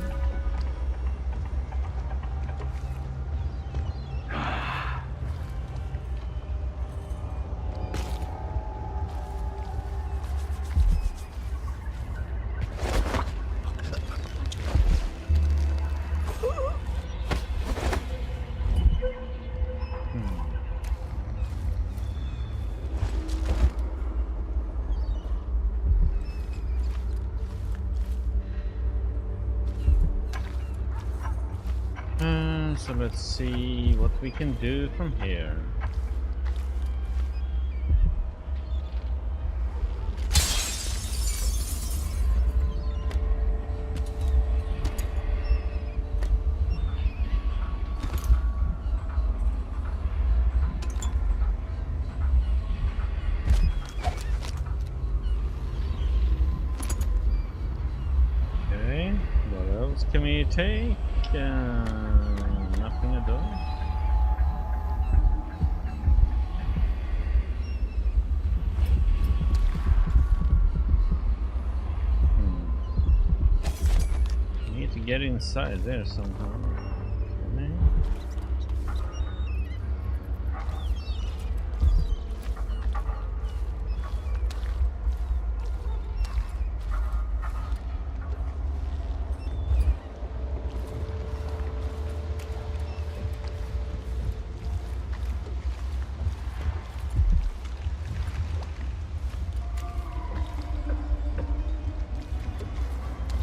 So let's see what we can do from here. Okay, what else can we take? Nothing at all. Need to get inside there somehow. Okay.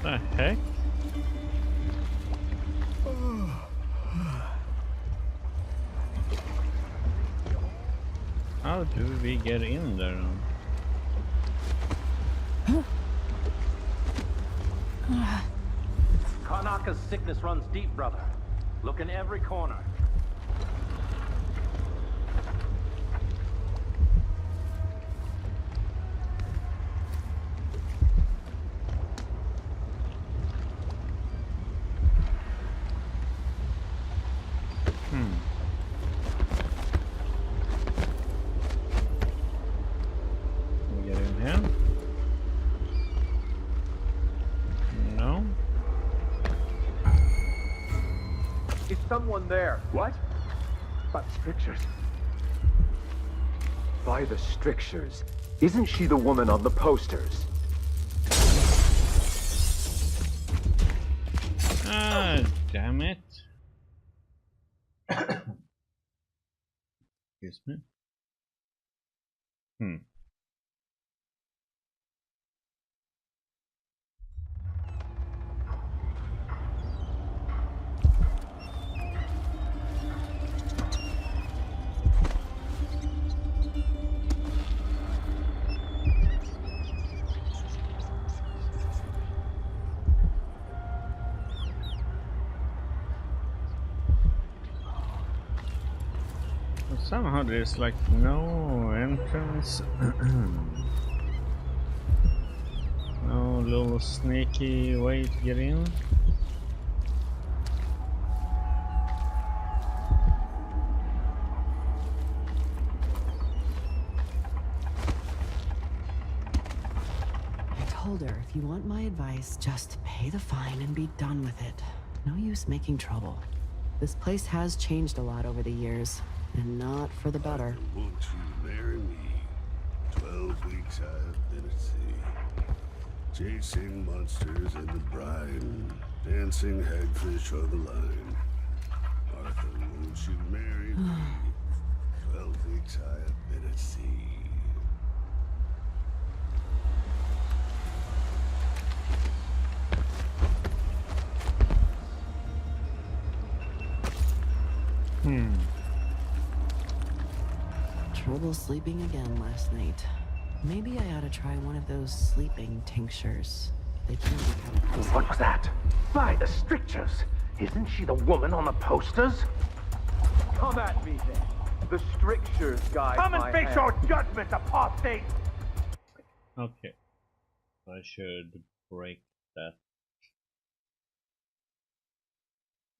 The heck? How do we get in there? Karnaka's sickness runs deep, brother. Look in every corner. Can we get in here? No. Is someone there? What? But strictures. By the strictures. Isn't she the woman on the posters? Ah, damn it. Excuse me. Somehow there's like no entrance. No little sneaky way to get in. told her, if you want my advice, just pay the fine and be done with it. No use making trouble. This place has changed a lot over the years, and not for the better. Won't you marry me? 12 weeks I have been at sea, chasing monsters in the brine, dancing hagfish on the line. Arthur, won't you marry me? 12 weeks I have been at sea. Trouble sleeping again last night. Maybe I ought to try one of those sleeping tinctures. They can be kind of crazy. What was that? By the strictures! Isn't she the woman on the posters? Come at me then. The strictures guide Come and my face hand. your judgment, apostate! Okay. I should break that.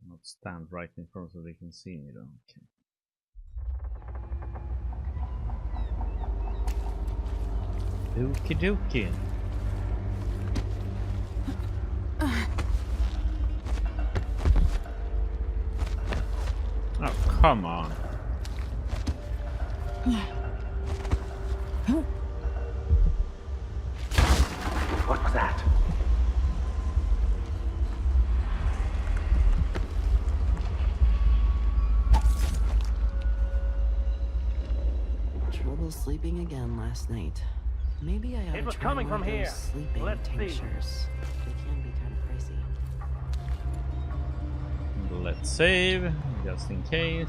Not stand right in front so they can see me though. Okay. Okie dokie. Oh, come on. What was that? Trouble sleeping again last night. Maybe I ought It to was try coming one from of those here. sleeping Let's see. tinctures. They can be kind of pricey. Let's save, just in case.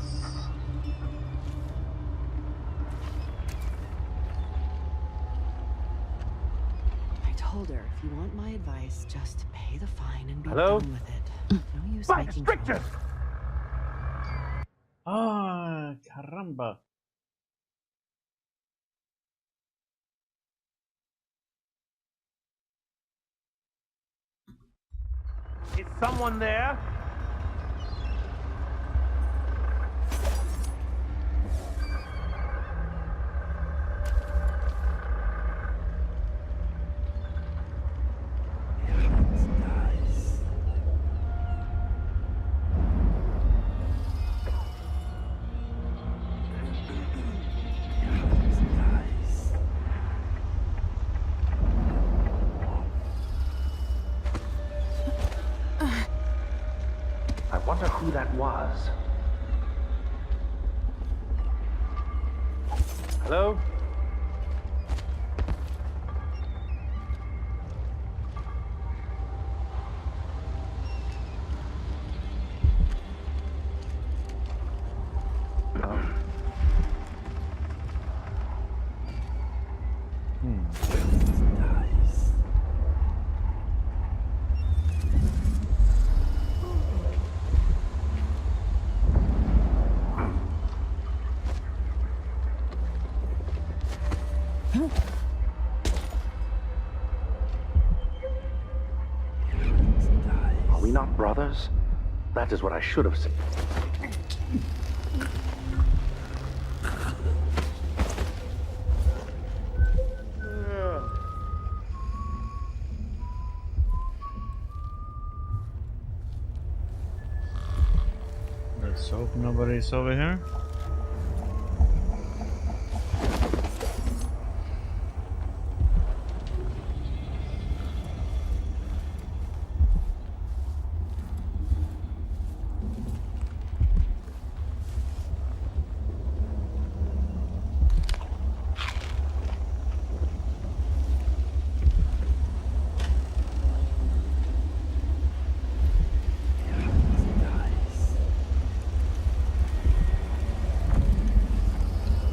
I told her, if you want my advice, just pay the fine and be Hello? done with it. No use By the making strictures! trouble. Ah, caramba. Is someone there? I wonder who that was. Hello? Are we not brothers? That is what I should have said. Let's hope nobody's over here.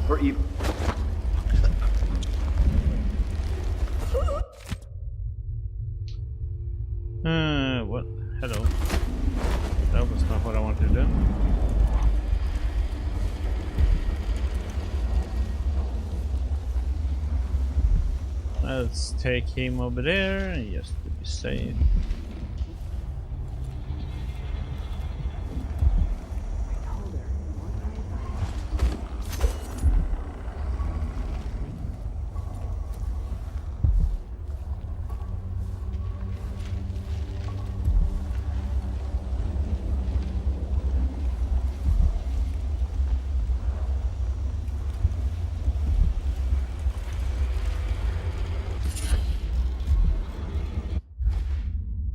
For evil. What? Hello. That was not what I wanted to do. Let's take him over there, just to be safe.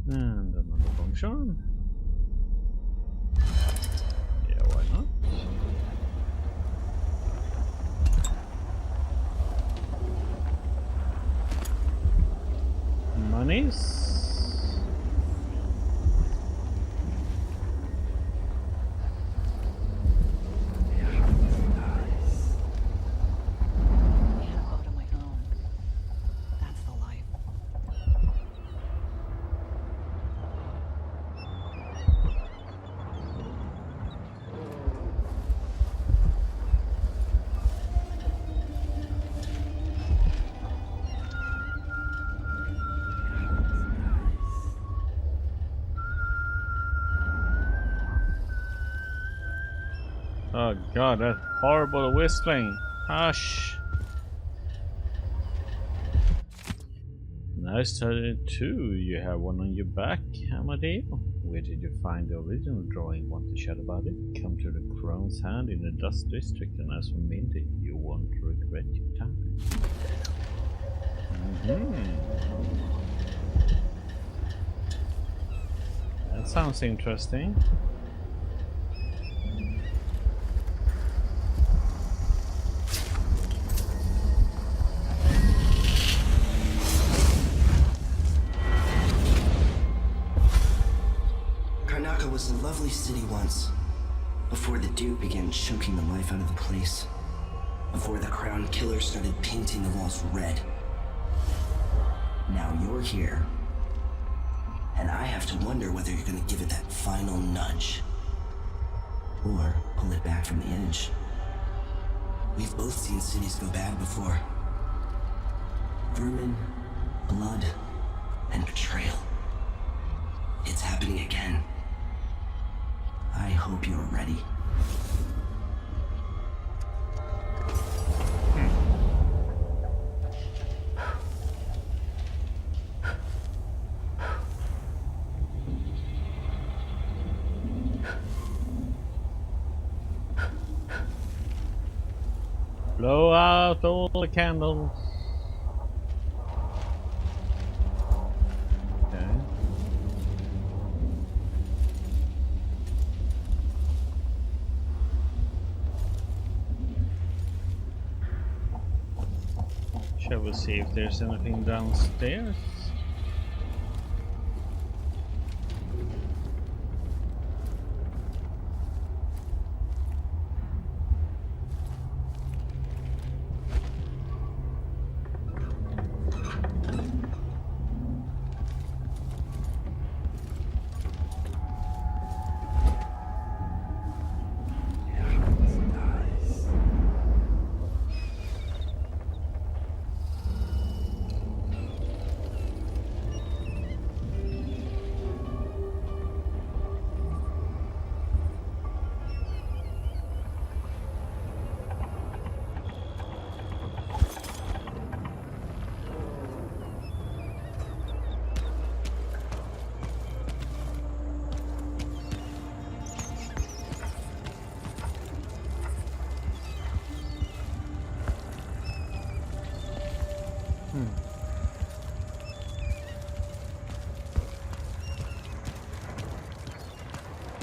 And another function. Yeah, why not? Monies. Oh god, that horrible whistling. Hush. Nice 32. You have one on your back, Amadeo. Where did you find the original drawing? Want to chat about it? Come to the Crown's Hand in the Dust District, and as for Minty, you won't regret your time. That sounds interesting. Karnaca was a lovely city once, before the Duke began choking the life out of the place, before the Crown Killer started painting the walls red. Now you're here, and I have to wonder whether you're gonna give it that final nudge, or pull it back from the edge. We've both seen cities go bad before. Vermin, blood, and betrayal. It's happening again. I hope you're ready. Blow out all the candles. Okay. Shall we see if there's anything downstairs?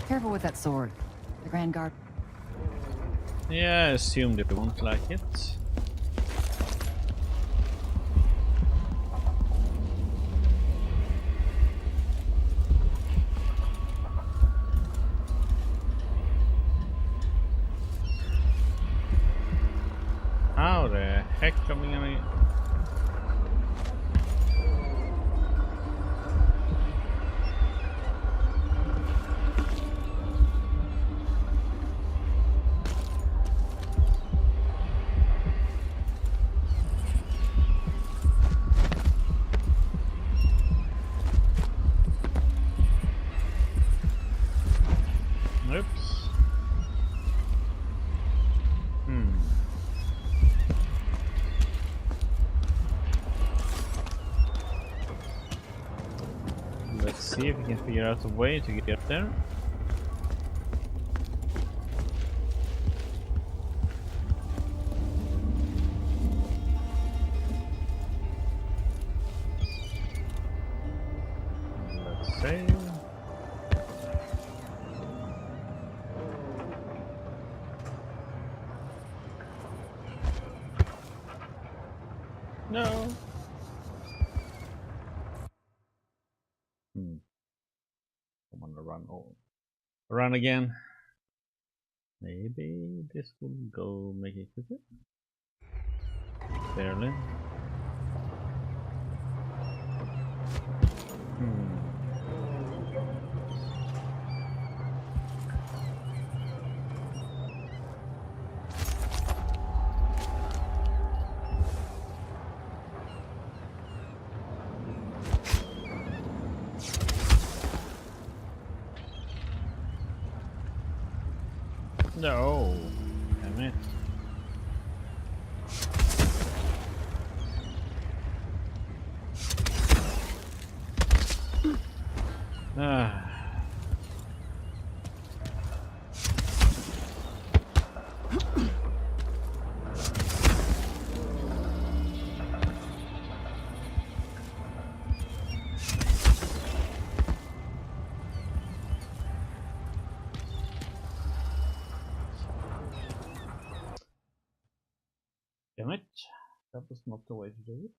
Careful with that sword. The Grand Guard. Yeah, I assumed they won't like it. How the heck am I gonna... Oops. Let's see if we can figure out a way to get there. Let's save. No. I want to run all. Run again. Maybe this will go make it quicker. Barely. No, damn it. Damn it, that was not the way to do it.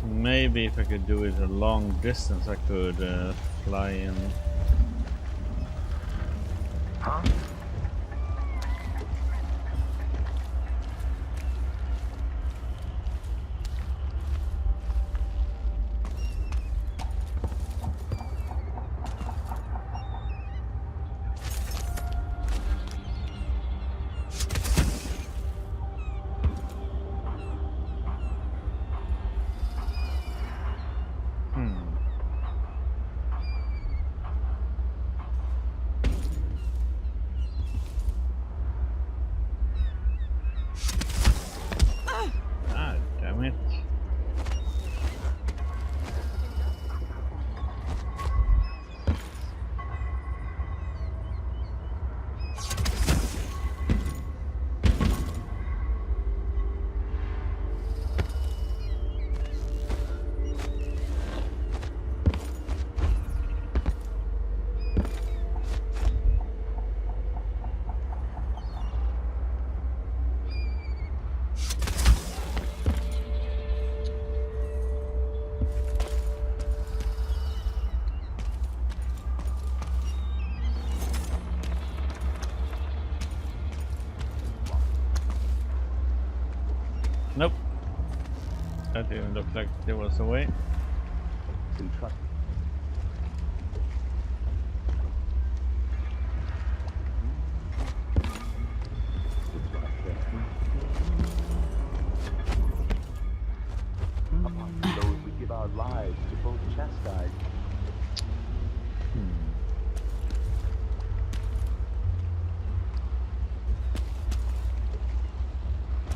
Maybe if I could do it a long distance, I could fly in. Huh? Nope. That didn't look like there was a way. Upon those we give our lives to both chastise.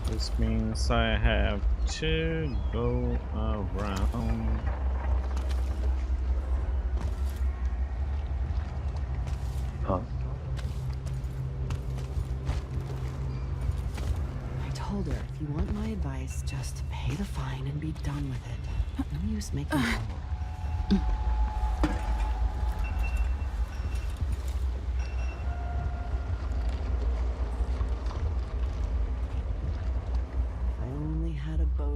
This means I have to go around. Huh? I told her, if you want my advice, just pay the fine and be done with it. No use making trouble.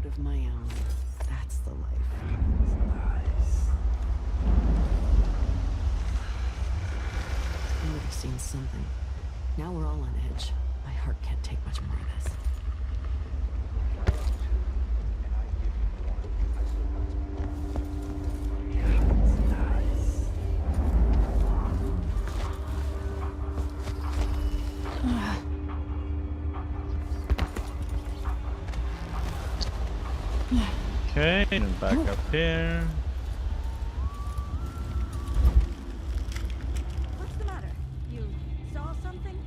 Of my own. That's the life. Nice. I would have seen something. Now we're all on edge. My heart can't take much more of this. Okay, and back up here. What's the matter? You saw something?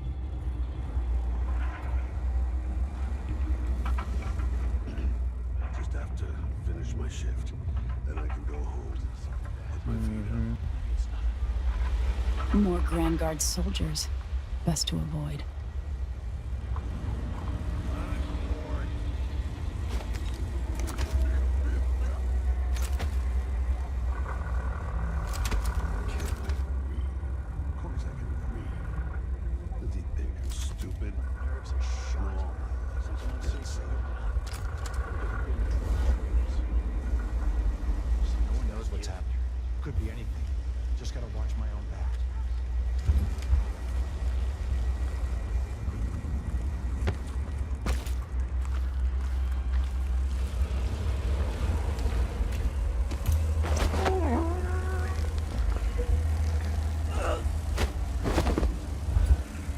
Just have to finish my shift, then I can go home. Put my feet up. More Grand Guard soldiers. Best to avoid. Could be anything. Just gotta watch my own back.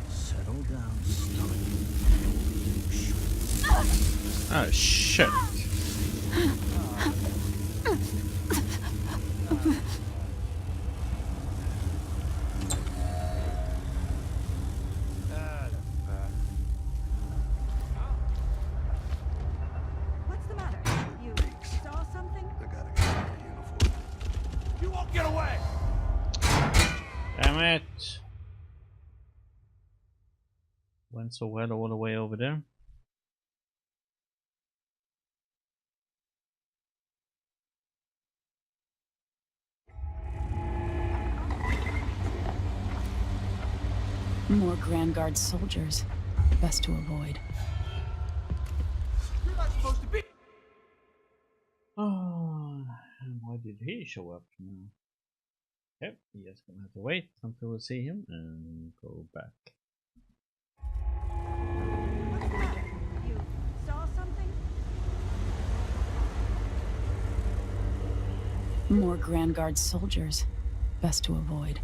Settle down, son. Oh shit. What's the matter? You saw something? I gotta get out of uniform. You won't get away! Damn it. Went so well all the way over there. More Grand Guard soldiers. Best to avoid. You're not supposed to be. Oh, and why did he show up now? Yep, he is gonna have to wait until we see him and go back. What's the matter? You saw something? More Grand Guard soldiers. Best to avoid.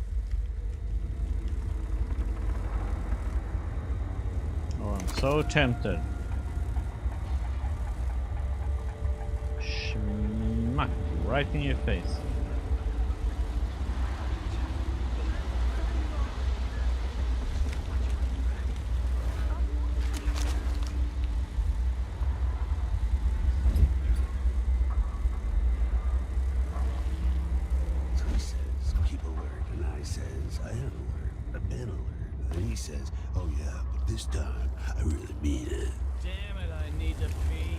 Oh, I'm so tempted. Schmack, right in your face. So he says, keep alert, and I says, I am alert, I've been alert. And he says, oh yeah, but this time, I really mean it. Damn it, I need to pee.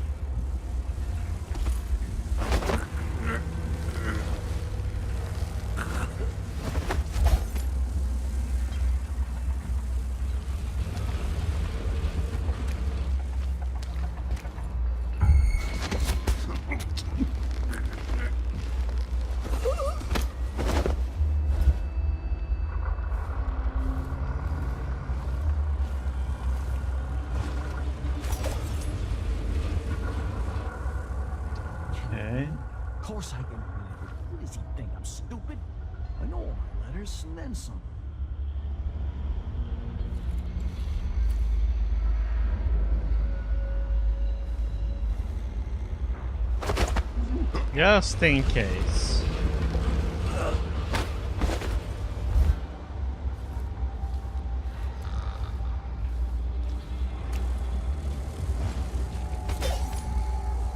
Okay. Of course I can believe it. What does he think? I'm stupid? I know all my letters and then some. Just in case.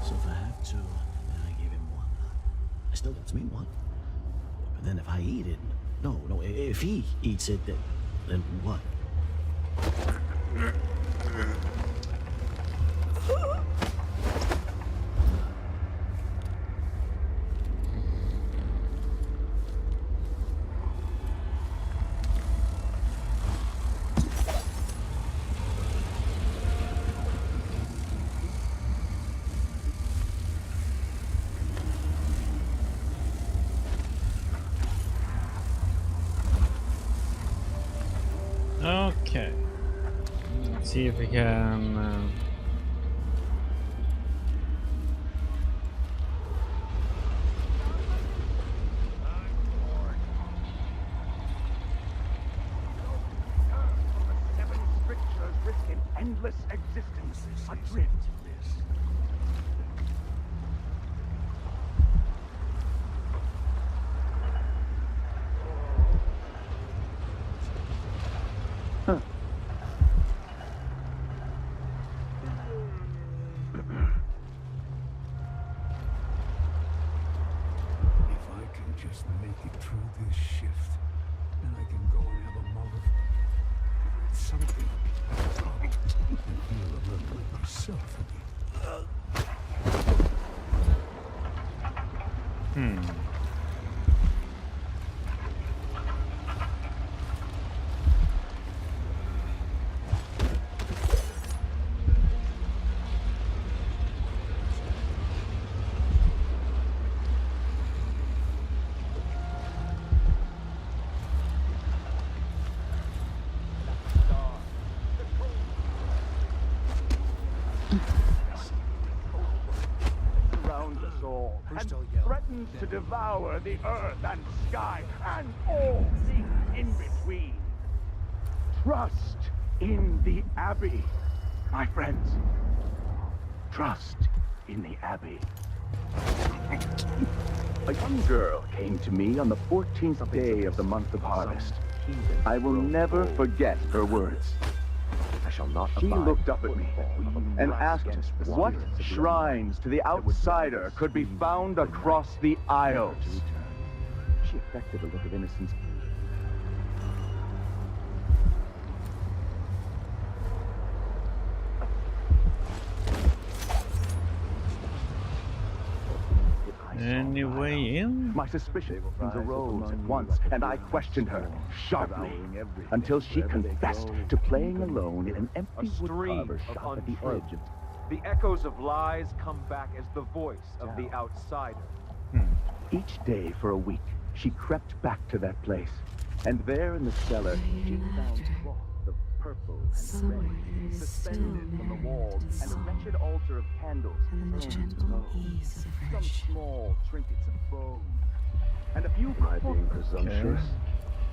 So if I have to, then I give him one. I still gets me one. But then if I eat it, no, if he eats it, then what? Okay. Let's see if we can. Seven scriptures risk an endless existence adrift. If I can just make it through this shift, then I can go threatens to devour the earth and sky and all things in between. Trust in the Abbey, my friends. Trust in the Abbey. A young girl came to me on the 14th day of the month of harvest. I will never forget her words. I shall not. She looked up at me and asked what shrines to the outsider could be found across the Isles. She affected a look of innocence. Any way in? My suspicions arose at once, and I questioned her sharply until she confessed to playing alone in an empty woodcarver shop at the edge of... The echoes of lies come back as the voice of the outsider. Each day for a week, she crept back to that place, and there in the cellar, she found cloth of purple and red, suspended from the walls, and a wretched altar of candles, and the gentle ease of her some small trinkets of bone, and a few... Am I being presumptuous?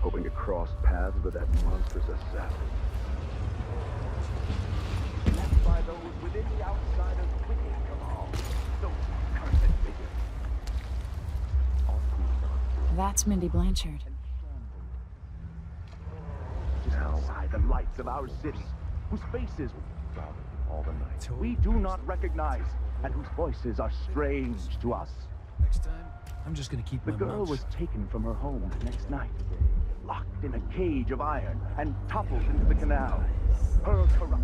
Hoping to cross paths with that monstrous assassin? Left by those within the outsider's wicked cabal, those cursed figures. That's Mindy Blanchard. Now, outside the lights of our city, whose faces all the night we do not recognize, and whose voices are strange to us. Next time, I'm just gonna keep The my girl mouth was shut. taken from her home the next night, locked in a cage of iron, and toppled into the canal. Her corrupt...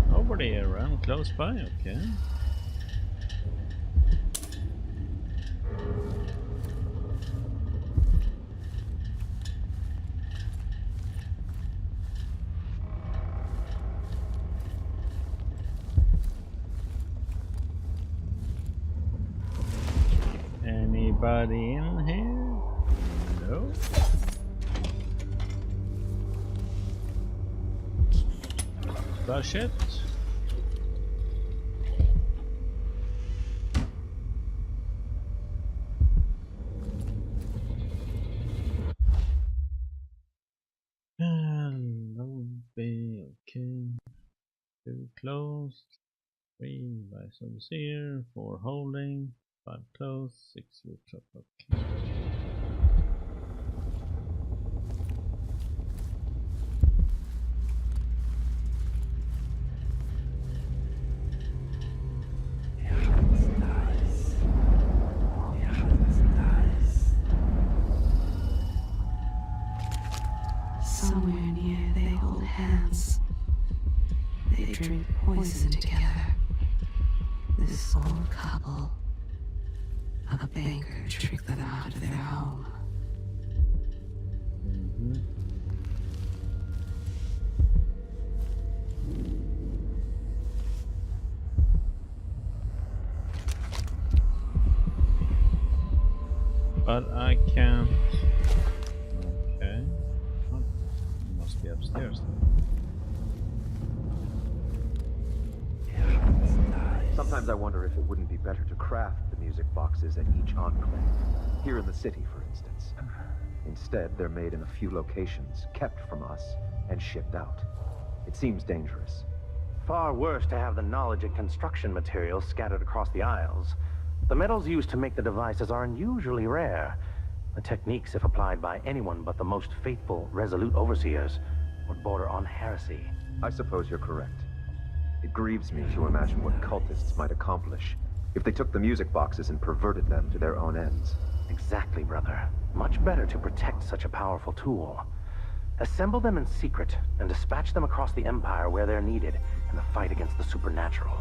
Nobody around close by, okay. Anybody in here? No. Flush it. Lobby, okay. 2 closed. 3 vice overseer. 4 holding. 5 closed. 6 rooftop, okay. Somewhere near, they hold hands. They drink poison together. This old couple. A banker tricked them out of their home. But I can't. Okay. Oh, it must be upstairs then. Sometimes I wonder if it wouldn't be better to craft the music boxes at each enclave. Here in the city, for instance. Instead, they're made in a few locations, kept from us, and shipped out. It seems dangerous. Far worse to have the knowledge and construction materials scattered across the Isles. The metals used to make the devices are unusually rare. The techniques, if applied by anyone but the most faithful, resolute overseers, would border on heresy. I suppose you're correct. It grieves me to imagine what cultists might accomplish if they took the music boxes and perverted them to their own ends. Exactly, brother. Much better to protect such a powerful tool. Assemble them in secret and dispatch them across the Empire where they're needed in the fight against the supernatural.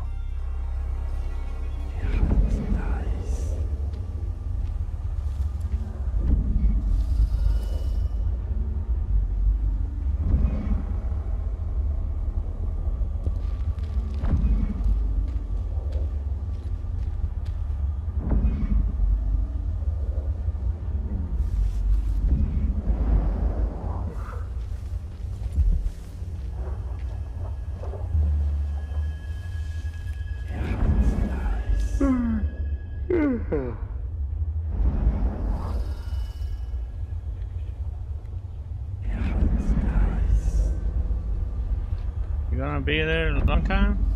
gonna be there a long time?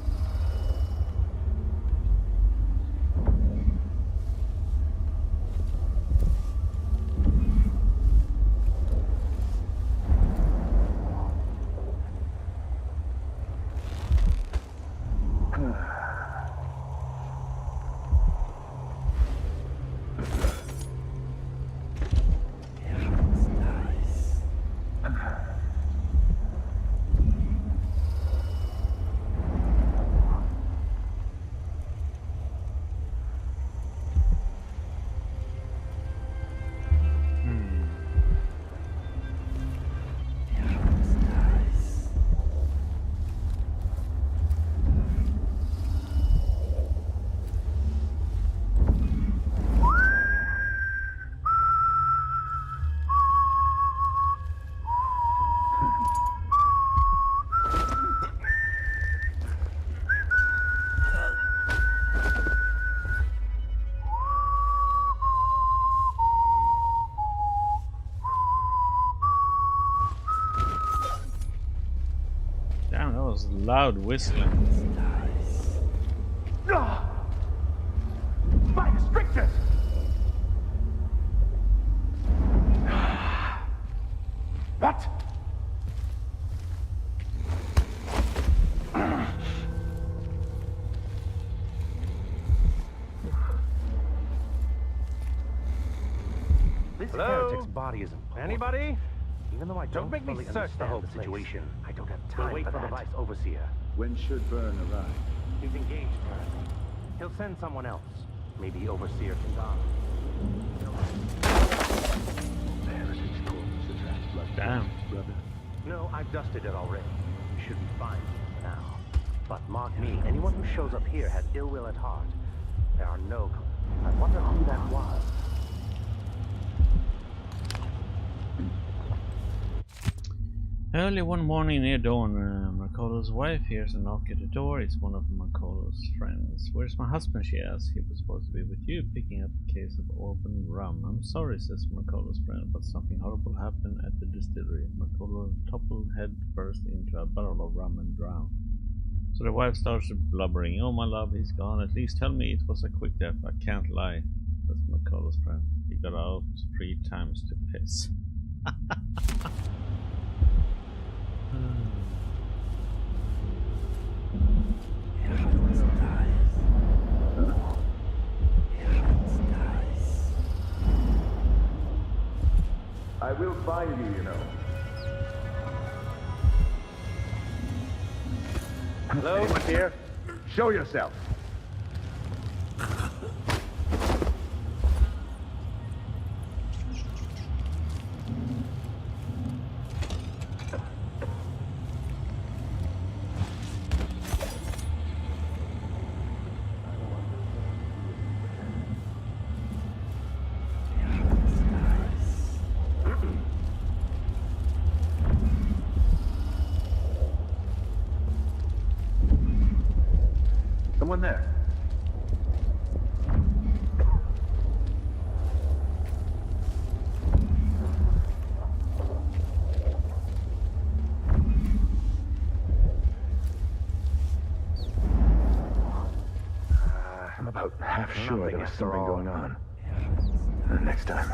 Damn, that was loud whistling. My restrictors! What? This heretic's body is important. Anybody? Even though I don't make me fully search the understand whole the place. situation, I don't have time We'll wait for the that. Vice Overseer. When should Byrne arrive? He's engaged currently. He'll send someone else. Maybe Overseer Kazan. Heritage corpse attracts blood. Damn. Brother. No, I've dusted it already. You should be fine for now. But mark me, anyone who shows up here has ill will at heart. There are no... I wonder who that was. Early one morning near dawn, Mercolo's wife hears a knock at the door. It's one of Mercolo's friends. "Where's my husband?" she asks. "He was supposed to be with you, picking up a case of orphan rum." "I'm sorry," says Mercolo's friend, "but something horrible happened at the distillery." Mercolo toppled head first into a barrel of rum and drowned. So the wife starts blubbering. "Oh, my love, he's gone. At least tell me it was a quick death." "I can't lie," says Mercolo's friend. "He got out 3 times to piss." I will find you, you know. Hello? Anyone here? Show yourself. Someone there. I'm about half sure there was something going on. Next time.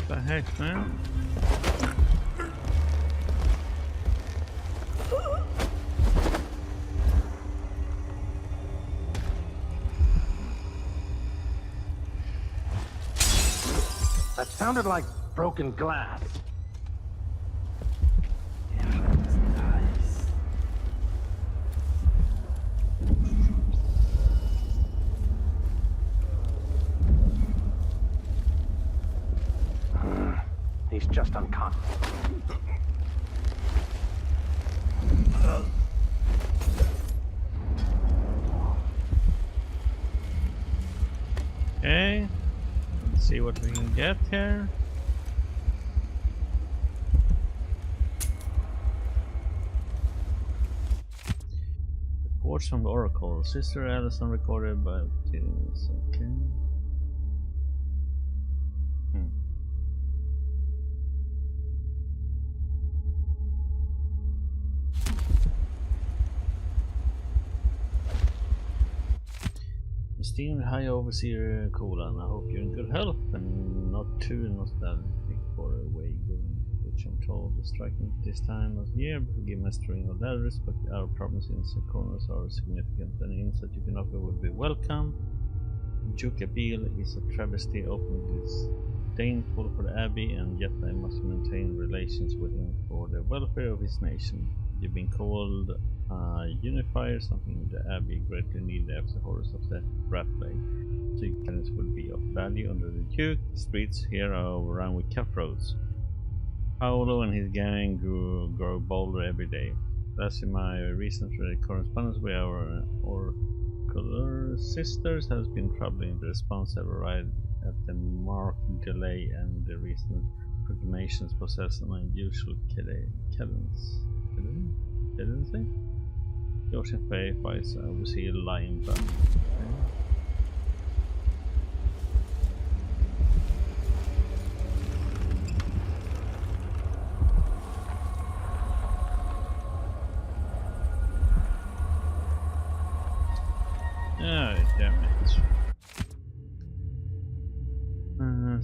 What the heck, man? That sounded like broken glass. He's just unconscious. Okay. Let's see what we can get here. Reports from the Oracle. Sister Allison recorded by Teams. Okay. Esteemed High Overseer Colan, I hope you're in good health and not too nostalgic for a way going, which I'm told is striking at this time of year. Forgive my string of letters, but our problems in Sekonos are significant. Any insight you can offer would be welcome. Jukabil is a travesty, openly disdainful for the Abbey, and yet I must maintain relations with him for the welfare of his nation. You've been called unifier, something the Abbey greatly needed after the horrors of the Rat Plague. So your guidance would be of value under the Duke. The streets here are overrun with cutthroats. Paolo and his gang grow bolder every day. Thus, in my recent correspondence with our Oracular sisters has been troubling. The response have arrived at the marked delay, and the recent proclamations possess an unusual cadence. Cadency? Ocean Faith, Vice Overseer Lion Bun. Damn it.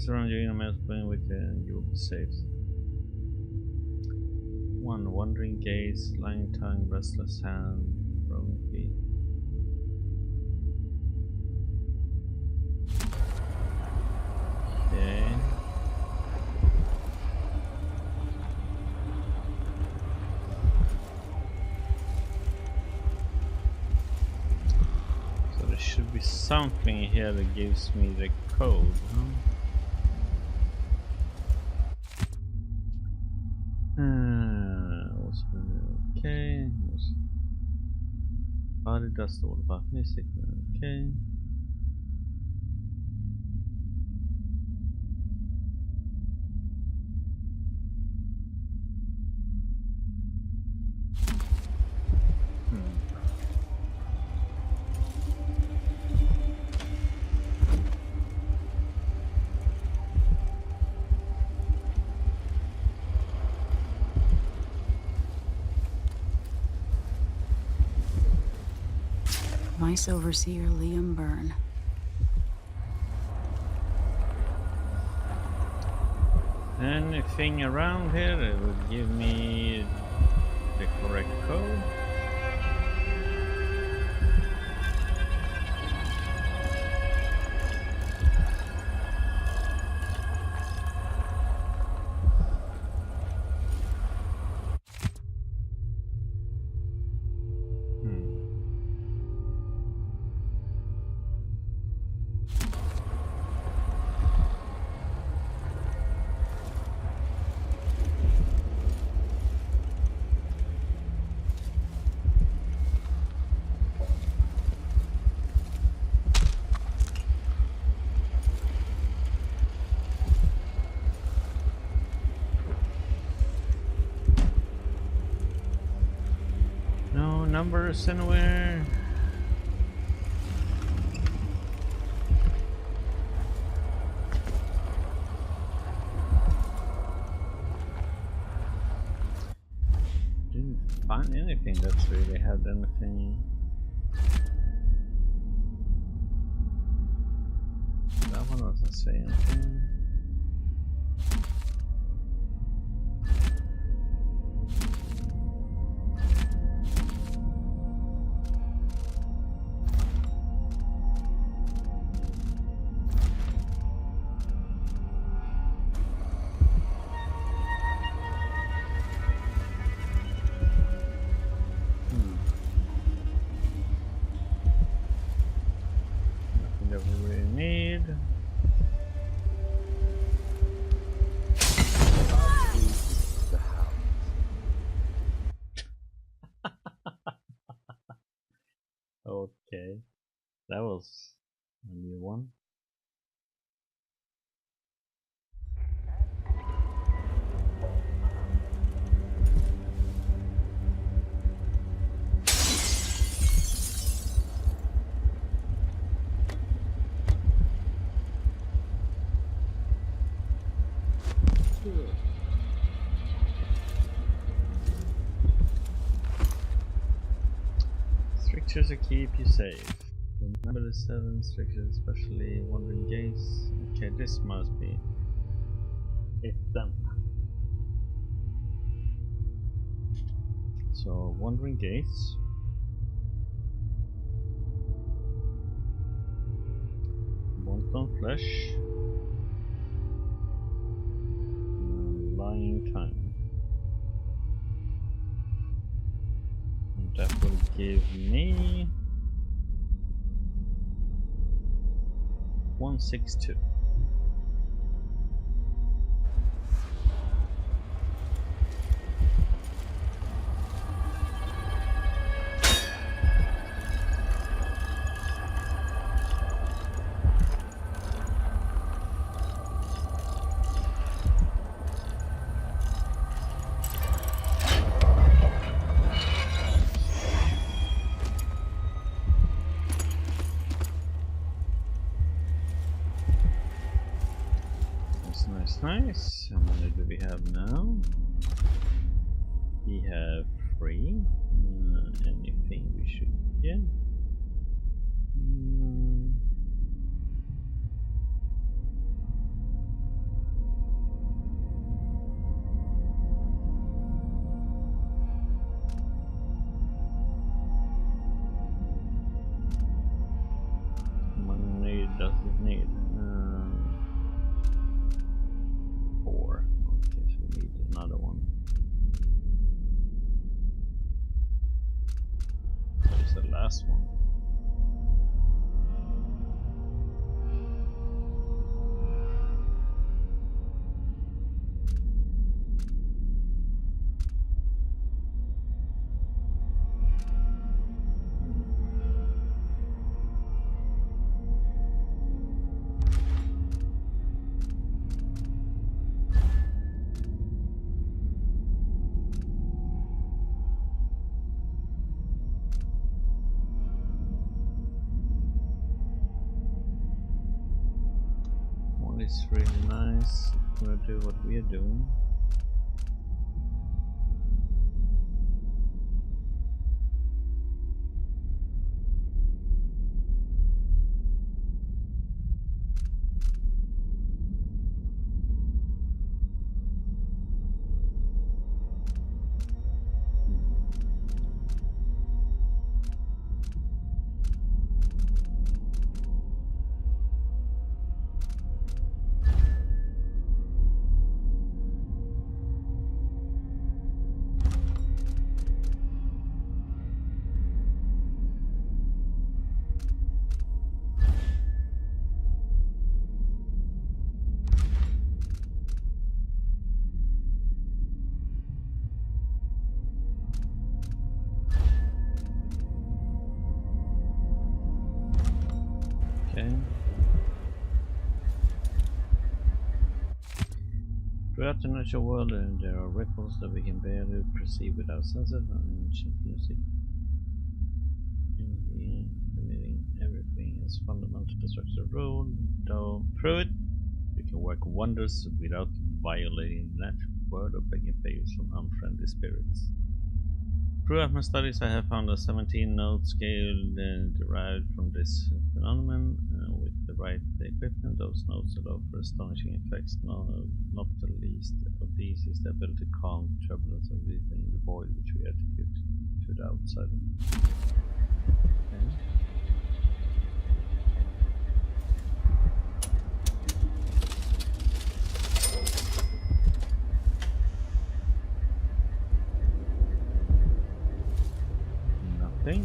Surround you in a mess with you will be safe. One wandering gaze, lying tongue, restless hand, rolling feet. Okay. So there should be something here that gives me the code, huh? Okay. Body dust all about music. Okay. Vice Overseer Liam Byrne. Anything around here that would give me the correct code? Numbers anywhere? Didn't find anything that's really had anything. That one doesn't say anything. Strictures to keep you safe. Remember the 7 strictures, especially wandering gaze. Okay, this must be it then. So, wandering gaze. Wanton flesh. Lying time. And that will give me 162. Nice. How many do we have now? We have 3. Anything we should get? How many does it need? 4. Okay, so we need another one. There's the last one. It's really nice. We'll do what we are doing. Throughout the natural world, there are ripples that we can barely perceive with our senses, and ancient music. Permitting everything is fundamental to structure rule, though through it, we can work wonders without violating the natural world or begging favors from unfriendly spirits. Throughout my studies, I have found a 17-note scale derived from this phenomenon. With the right equipment, those notes allow for astonishing effects. Not the least of these is the ability to calm the turbulence of within the void, which we attribute to the outside. Okay. Nothing.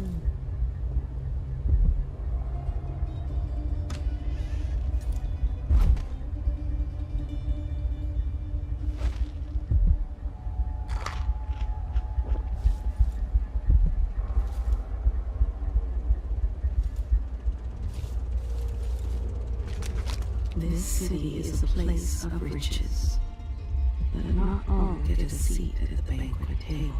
This city is a place of riches, but not all get a seat at the banquet table.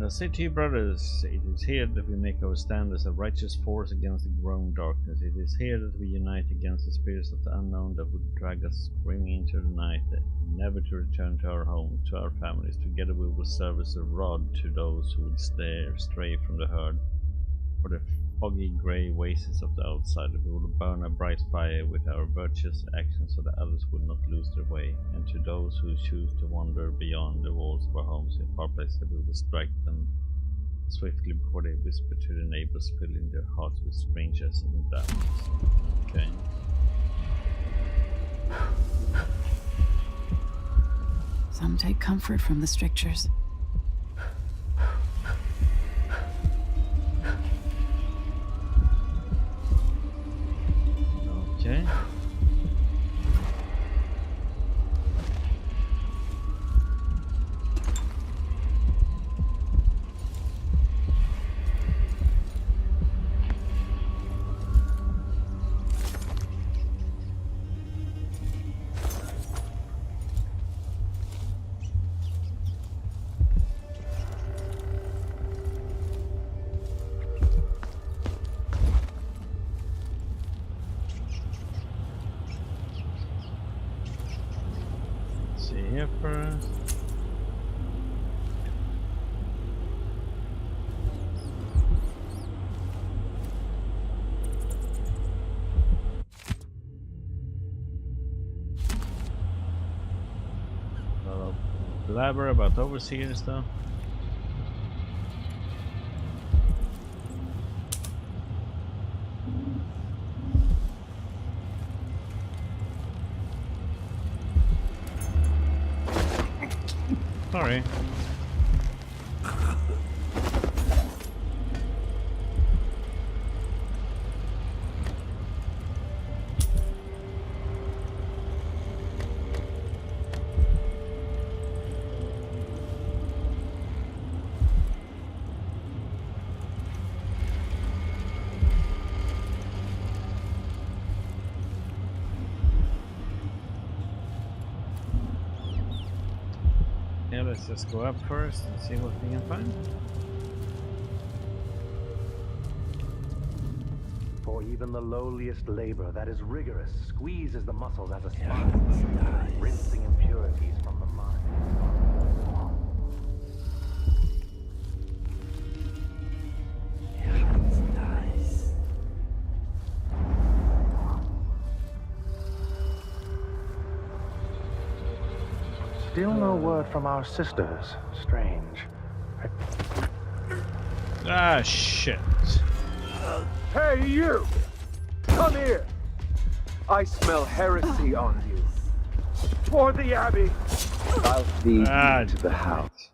I say to you, brothers, it is here that we make our stand as a righteous force against the growing darkness. It is here that we unite against the spirits of the unknown that would drag us screaming into the night, never to return to our homes, to our families. Together we will serve as a rod to those who would stray from the herd. For the foggy grey wastes of the outside, we will burn a bright fire with our virtuous actions so that others will not lose their way, and to those who choose to wander beyond the walls of our homes in far places, we will strike them swiftly before they whisper to their neighbors, filling their hearts with strangers and doubts. Okay. Some take comfort from the strictures. Okay. Here first. Blabber about overseer stuff. Sorry. Yeah, let's just go up first and see what we can find. For even the lowliest labor that is rigorous squeezes the muscles as a sponge, rinsing impurities from the mind. Still no word from our sisters. Strange. Ah, shit. Hey, you! Come here! I smell heresy on you. For the Abbey! I'll lead you to the house.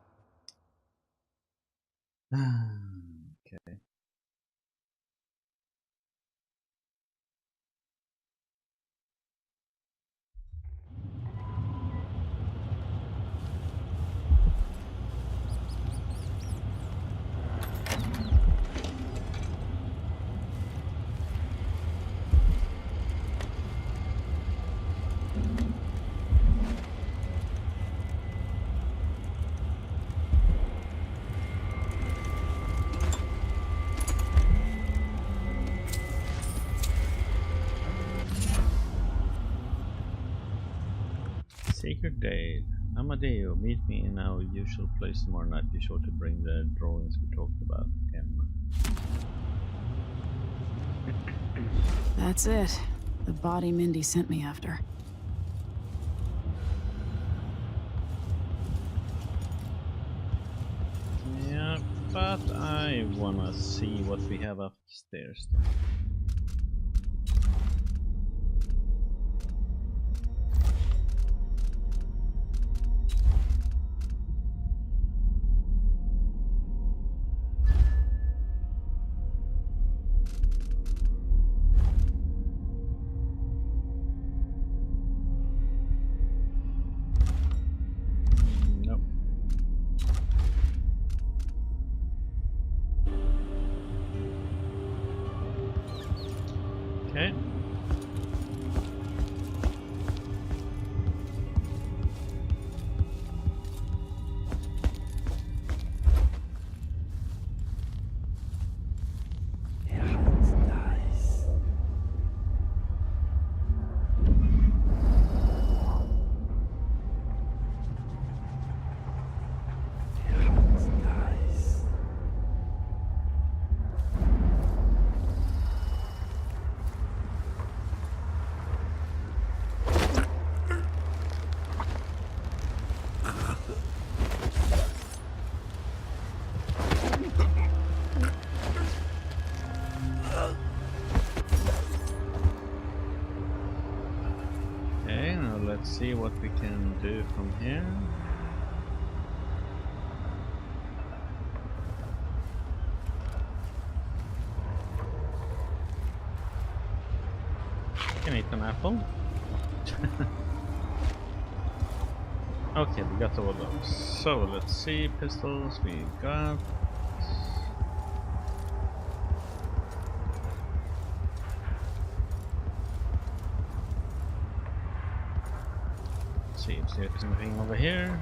Okay. Sacred Dale. Amadeo, meet me in our usual place tomorrow night. Be sure to bring the drawings we talked about. That's it. The body Mindy sent me after. Yeah, but I wanna see what we have upstairs. Okay. Let's see what we can do from here. Can eat an apple. Okay, we got all those. So let's see, pistols we got. Let's see if there's anything over here.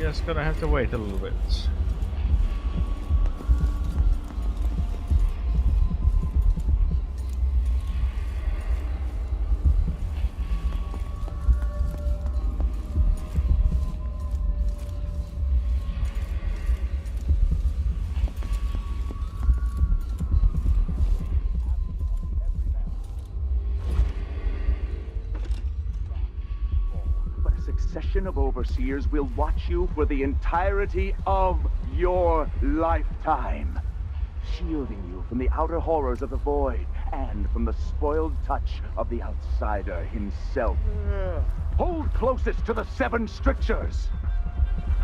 Just gonna have to wait a little bit. Of overseers will watch you for the entirety of your lifetime, shielding you from the outer horrors of the void and from the spoiled touch of the outsider himself. Hold closest to the 7 strictures.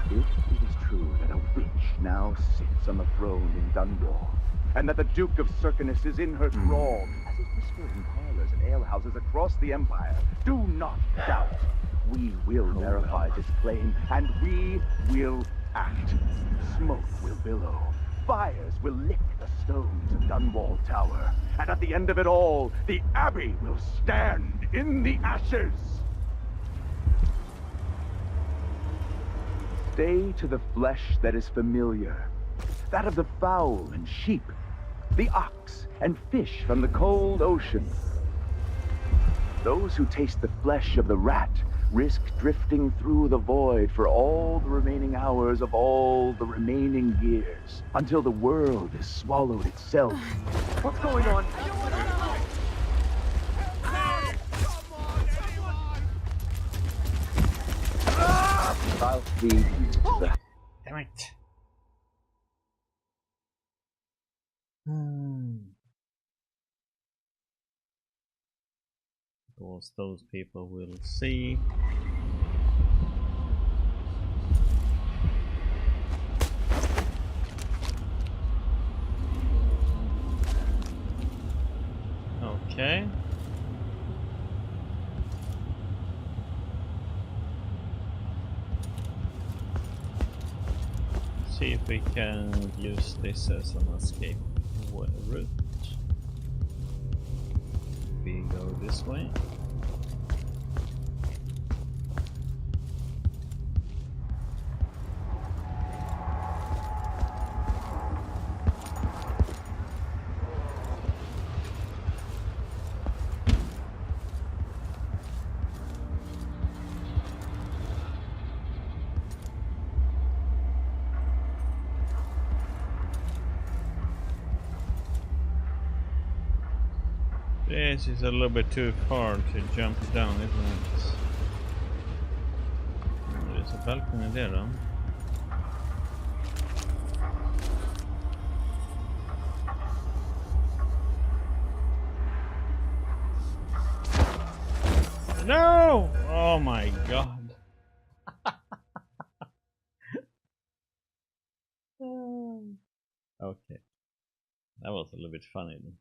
If it is true that a witch now sits on the throne in Dunwall, and that the Duke of Circinus is in her thrall, as is whispered in parlors and alehouses across the Empire, do not doubt. We will verify this claim, and we will act. Smoke will billow. Fires will lick the stones of Dunwall Tower. And at the end of it all, the Abbey will stand in the ashes. Stay to the flesh that is familiar. That of the fowl and sheep. The ox and fish from the cold ocean. Those who taste the flesh of the rat risk drifting through the void for all the remaining hours of all the remaining years, until the world has swallowed itself. What's going on? I'll lead you to the... Damn it. Because those people will see. Okay. See if we can use this as an escape route. We go this way. This is a little bit too far to jump down, isn't it? There's a balcony there though. No! Oh my god. Okay. That was a little bit funny then.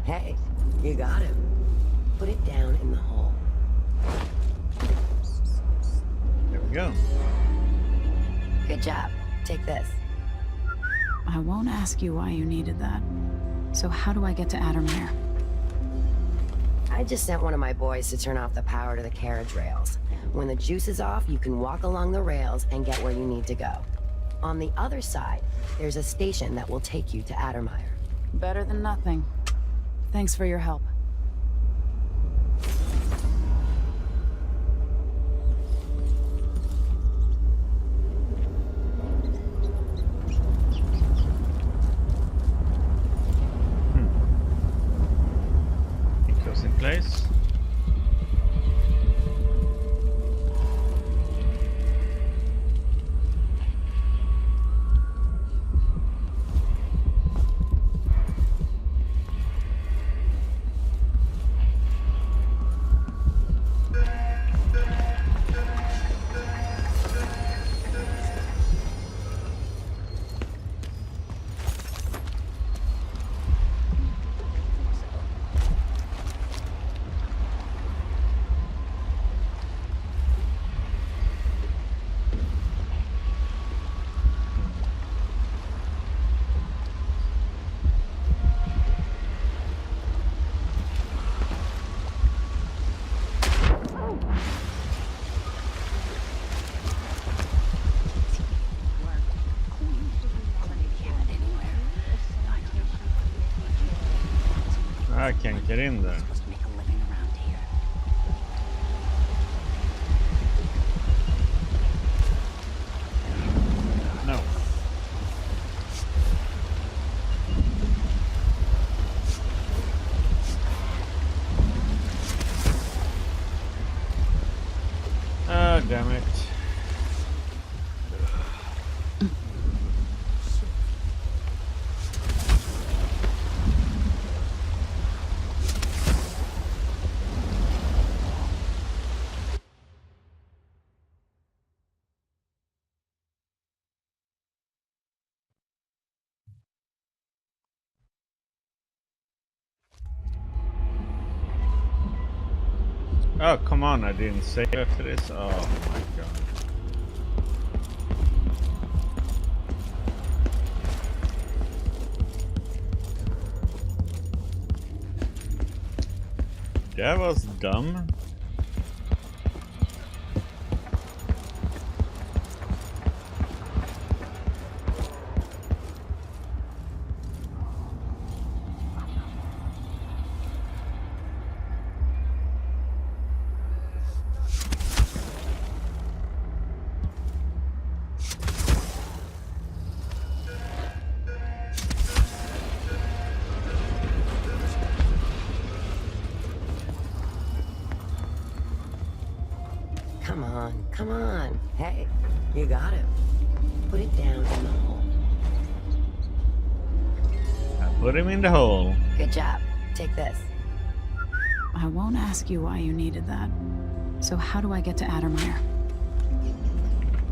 Hey, you got him. Put it down in the hole. There we go. Good job. Take this. I won't ask you why you needed that. So how do I get to Addermire? I just sent one of my boys to turn off the power to the carriage rails. When the juice is off, you can walk along the rails and get where you need to go. On the other side, there's a station that will take you to Addermire. Better than nothing. Thanks for your help. It goes in place. I can't get in there. No. Ah, damn it. Oh, come on, I didn't save after this. Oh my god. That was dumb. Come on. Hey, you got him. Put it down in the hole. I put him in the hole. Good job. Take this. I won't ask you why you needed that. So how do I get to Addermire?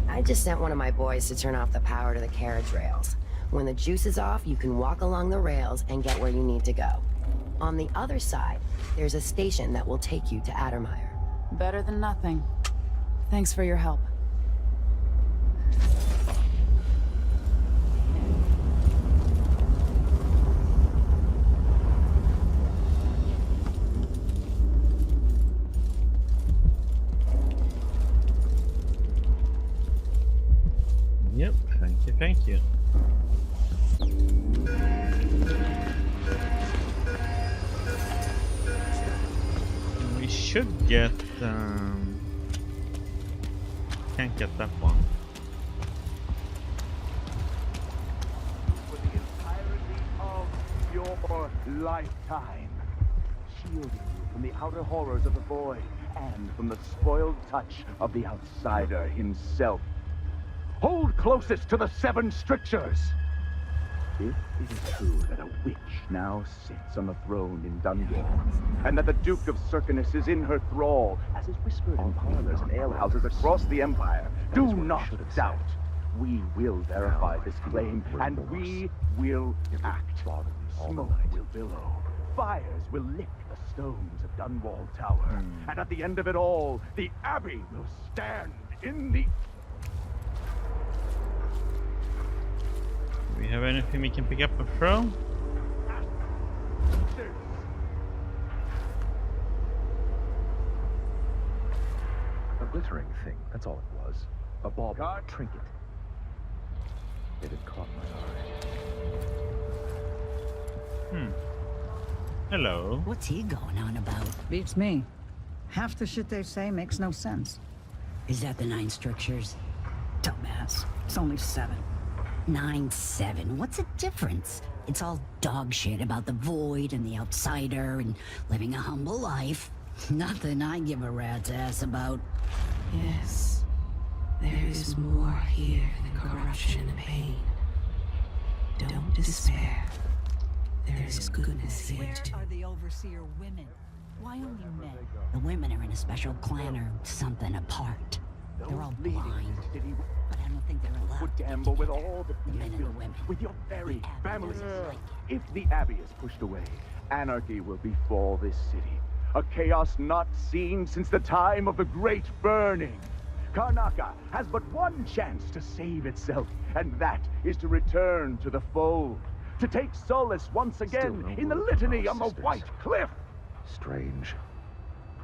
I just sent one of my boys to turn off the power to the carriage rails. When the juice is off, you can walk along the rails and get where you need to go. On the other side, there's a station that will take you to Addermire. Better than nothing. Thanks for your help. Yep, thank you. We should get can't get that one. For the entirety of your lifetime, shielding you from the outer horrors of the void and from the spoiled touch of the outsider himself. Hold closest to the 7 strictures. If it is true that a witch now sits on the throne in Dunwall, and that the Duke of Circinus is in her thrall, as is whispered in parlors and alehouses across the Empire, do not doubt. We will verify this claim, and we will act. Smoke will billow, fires will lick the stones of Dunwall Tower. And at the end of it all, the Abbey will stand in the... Do we have anything we can pick up or throw? A glittering thing, that's all it was. A bauble, a trinket. It had caught my eye. Hello. What's he going on about? Beats me. Half the shit they say makes no sense. Is that the 9 strictures? Dumbass. It's only 7. 9-7. What's the difference? It's all dog shit about the void and the outsider and living a humble life. Nothing I give a rat's ass about. Yes, there is more here than corruption and pain. Don't despair. There is goodness here too. Where are the overseer women? Why only men? The women are in a special clan or something apart. They're all blind. But I don't think they're allowed would to gamble with all the the men and the women. with your very family. doesn't like If the Abbey is pushed away, anarchy will befall this city. A chaos not seen since the time of the Great Burning. Karnaca has but one chance to save itself, and that is to return to the fold. To take solace once again in the litany on the White Cliff. Strange.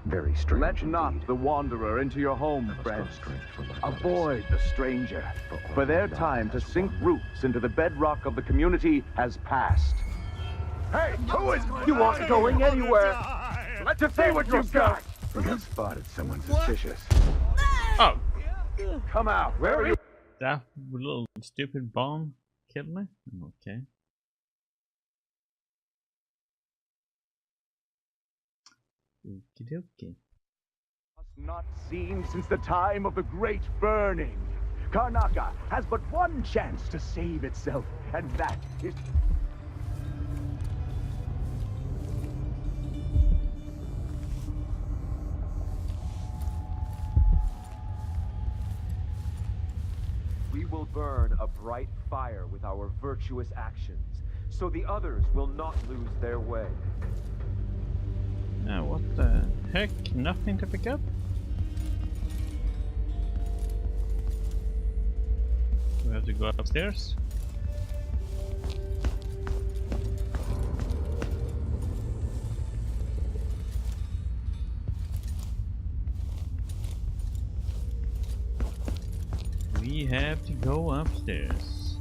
Very strange. Let not the wanderer into your home, friends. Avoid the stranger, for their time to sink roots into the bedrock of the community has passed. Hey, who is... You aren't going anywhere! Let's see what you've got! We have spotted someone suspicious. Oh. Come out, where are you? That little stupid bomb killed me? Okay. Okie dokie. Not seen since the time of the Great Burning. Karnaca has but one chance to save itself, and that is... We will burn a bright fire with our virtuous actions, so the others will not lose their way. Now, what the heck? Nothing to pick up? We have to go upstairs? We have to go upstairs.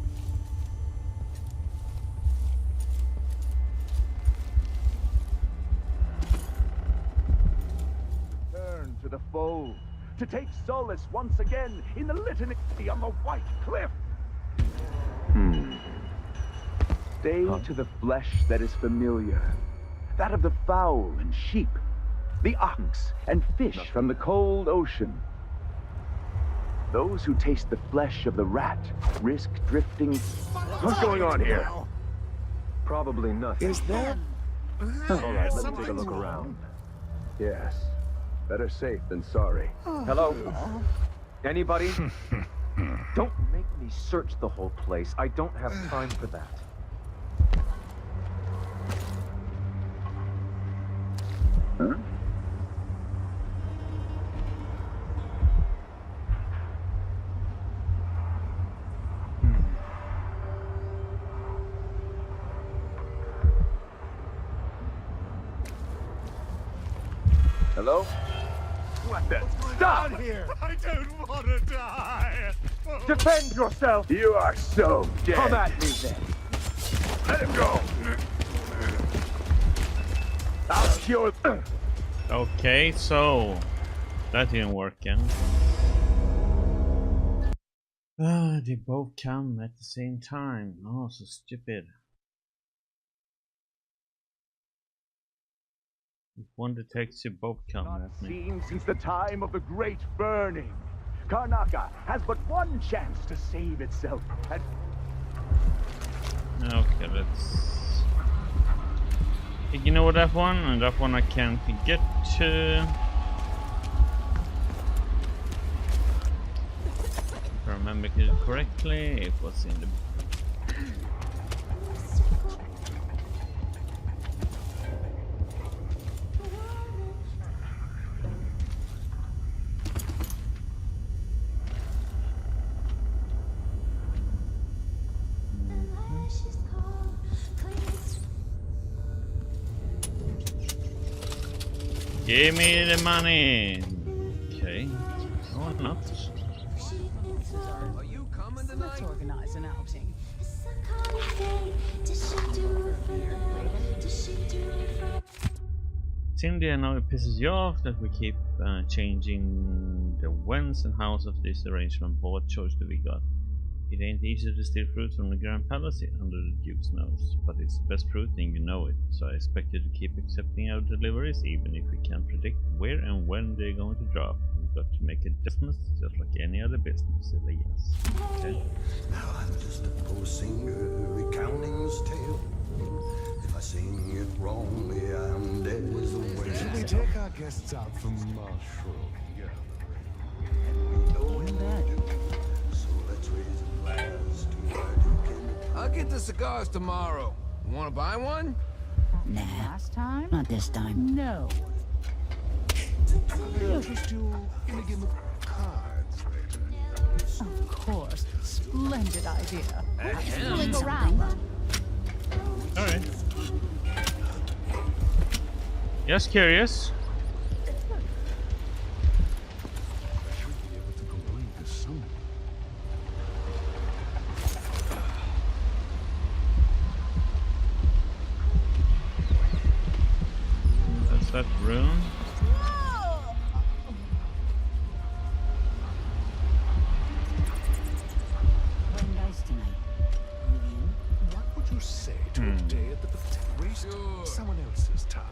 Turn to the fold, to take solace once again in the litany on the White Cliff. Stay to the flesh that is familiar, that of the fowl and sheep, the ox and fish from the cold ocean. Those who taste the flesh of the rat risk drifting... What's going on here? Probably nothing. Is there? All right, let me take a look around. Yes. Better safe than sorry. Hello? Anybody? Don't make me search the whole place. I don't have time for that. Huh? Hello? What the? Stop! Here. I don't want to die. Defend yourself! You are so dead. Come at me then. Let him go. I'll cure... Okay, so that didn't work again. Ah, they both come at the same time. Oh, so stupid. If one detects you, both come at me. Seen since the time of the Great Burning. Karnaca has but one chance to save itself. And... Okay, let's ignore that one, and that one I can't get to. If I remember it correctly, it was in the... Give me the money. Okay. Or not. Are you coming tonight? Let's organize an outing. Cindy, I know it pisses you off that we keep changing the whens and hows of this arrangement, but what choice do we got? It ain't easy to steal fruit from the Grand Palace under the Duke's nose, but it's the best fruit and you know it, so I expect you to keep accepting our deliveries even if we can't predict where and when they're going to drop. We've got to make adjustments just like any other business, silly yes. Okay. Now I'm just a poor singer recounting this tale. If I sing it wrongly, I'm dead as a whale. Should we take our guests out for mushroom? Yeah. Knowing that, so let's raise a glass to our Duke and the I'll get the cigars tomorrow. You want to buy one? Nah. Last time? Not this time. No. I'll interest you in a game of cards later. Of course. Splendid idea. Fooling around. Alright. Just curious. I should be able to complete this soon. That's that room. Very nice tonight. What would you say to a day at the waste someone else's time?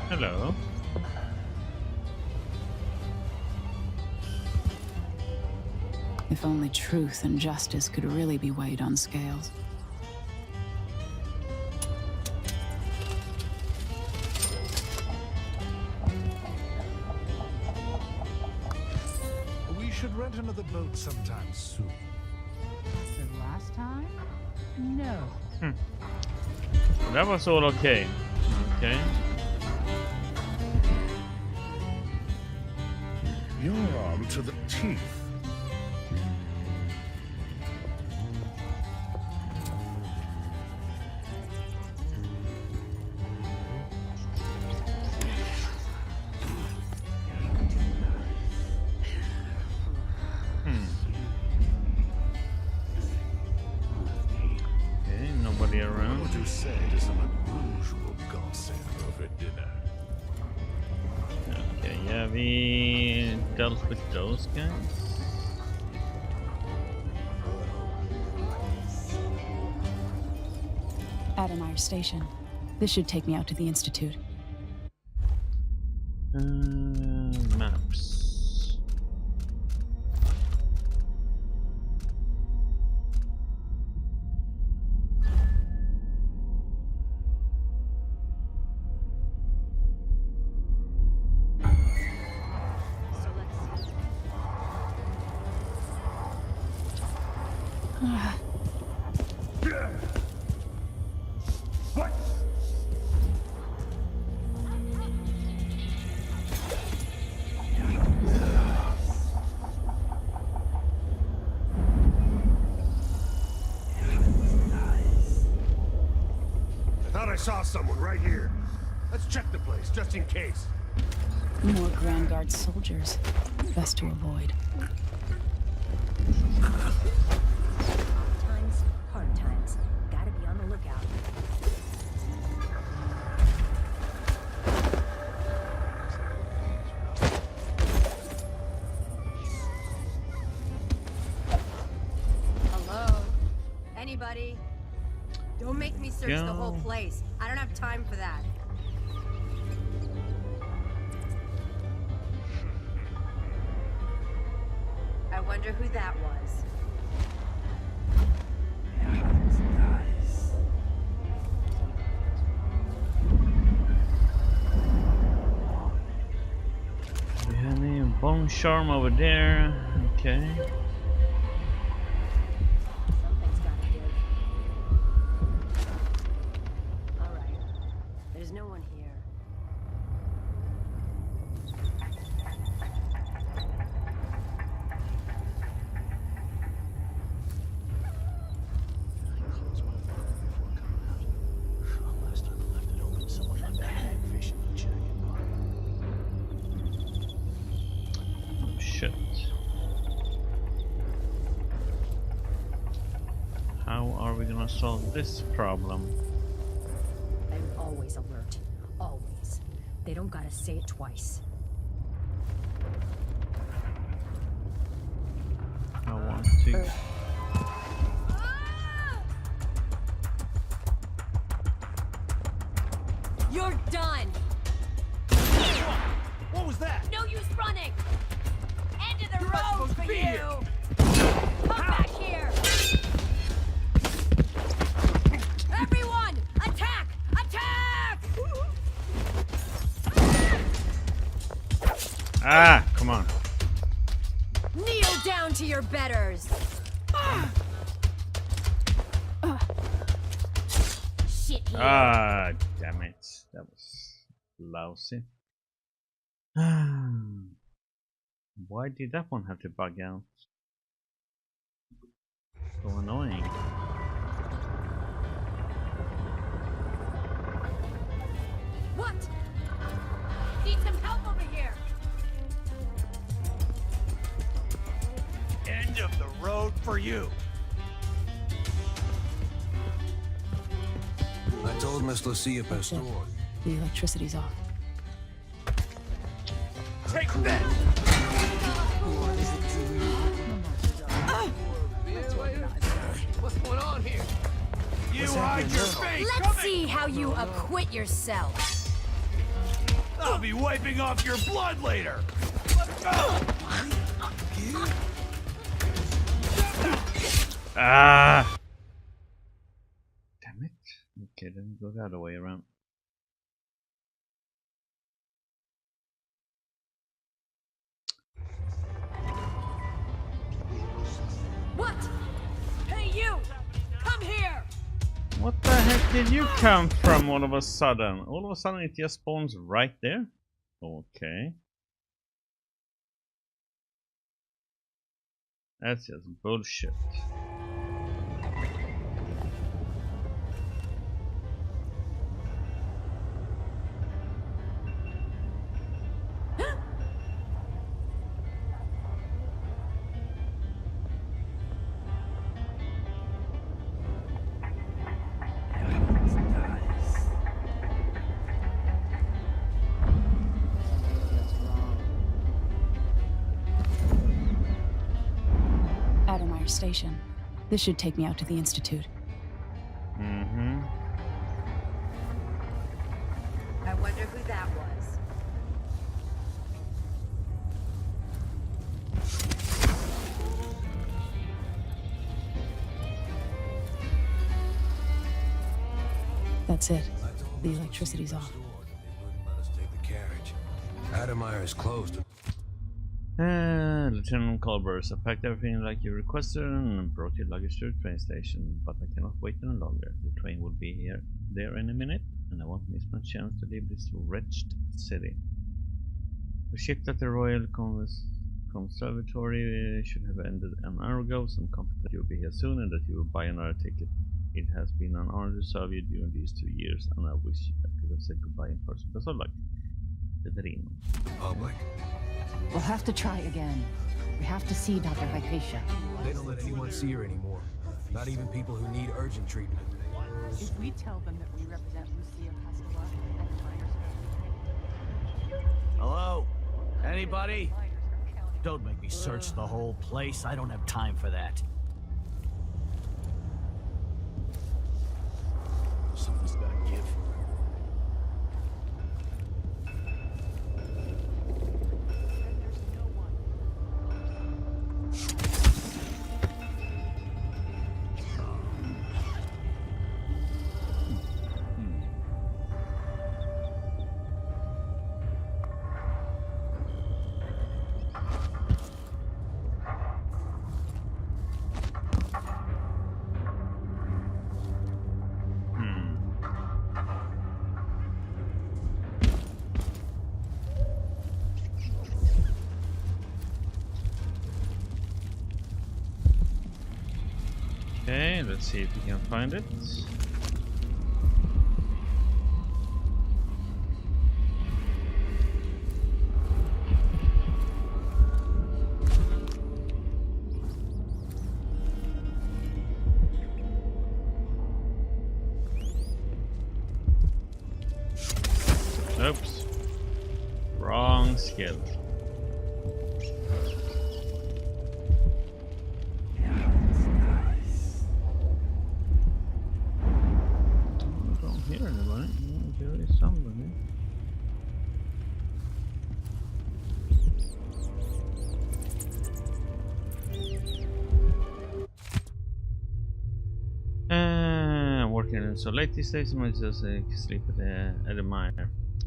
Hello. If only truth and justice could really be weighed on scales. We should rent another boat sometime soon. The last time? No. Well, that was all okay. Okay. You're armed to the teeth. Okay, nobody What around. would you say to some unusual gossip over dinner? Okay, yeah, we dealt with those guys. Adamire Station. This should take me out to the Institute. Maps. What? I thought I saw someone right here. Let's check the place, just in case. More Grand Guard soldiers. Best to avoid. Times, hard times. Gotta be on the lookout. Hello? Anybody? Don't make me search the whole Go. place. I don't have time for that. I wonder who that was. We have a bone charm over there. Okay. Something's gotta give. Alright. There's no one here. How are we gonna solve this problem? I'm always alert. Always. They don't gotta say it twice. I want to... You're done! What was that? No use running! End of the You're not road supposed for to be you! here. Come back here! Everyone! Attack! Attack! Ah, come on. Kneel down to your betters! Shit here. Ah, damn it. That was lousy. Why did that one have to bug out? So annoying. What? Need some help over here! End of the road for you. I told Miss Lucia Pastor. The electricity's off. Take that! What's going on here? You hide your face! Let's see how you acquit yourself. I'll be wiping off your blood later! Let's go! Ah! Damn it. Okay, then go the other way around. What? Hey you! Come here! What the heck did you come from all of a sudden? All of a sudden it just spawns right there? Okay. That's just bullshit. Station. This should take me out to the Institute. Mm-hmm. I wonder who that was. That's it. The electricity's off. They wouldn't let us take the carriage. Adamire is closed. Lieutenant Culbers, I packed everything like you requested and brought your luggage to the train station, but I cannot wait any longer. The train will be there in a minute, and I won't miss my chance to leave this wretched city. The ship at the Royal Conservatory should have ended an hour ago. Some confident that you'll be here soon and that you will buy another ticket. It has been an honor to serve you during these 2 years, and I wish I could have said goodbye in person. Best of luck. Federino. Public. We'll have to try again. We have to see Dr. Hypatia. They don't let anyone see her anymore. Not even people who need urgent treatment. If we tell them that we represent Lucia Pastor and Hello? Anybody? Don't make me search the whole place. I don't have time for that. Something's gotta give. Okay, let's see if we can find it. Oops. Wrong skill. I don't hear anybody. There is somebody. Working in so late these days, I might just sleep at the mine.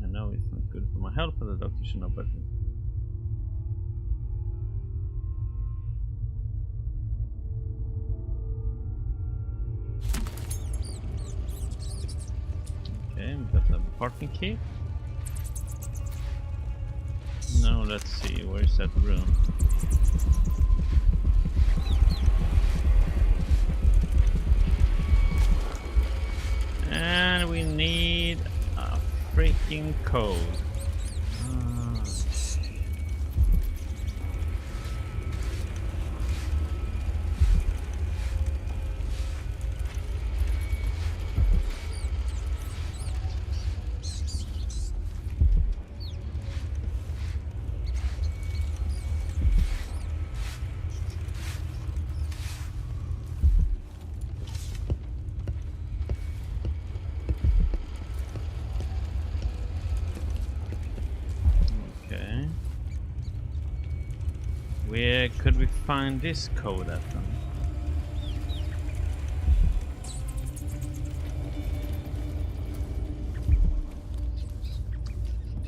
I know it's not good for my health, but the doctor should know better. Okay, we got the apartment key. Now let's see, where's that room? And we need a freaking code. Where could we find this code at then?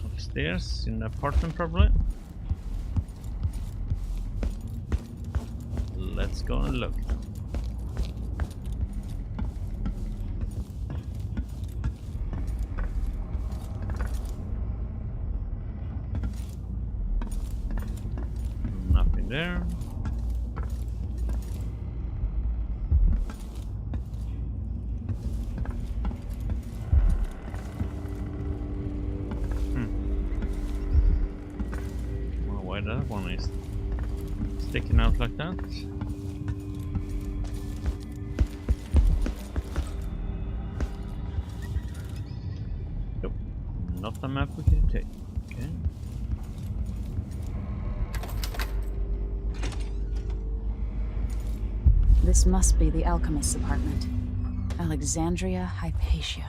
Upstairs in the apartment probably. Let's go and look. There. Well, why that one is sticking out like that? Nope, not the map we can take. Okay. This must be the alchemist's apartment. Alexandria Hypatia.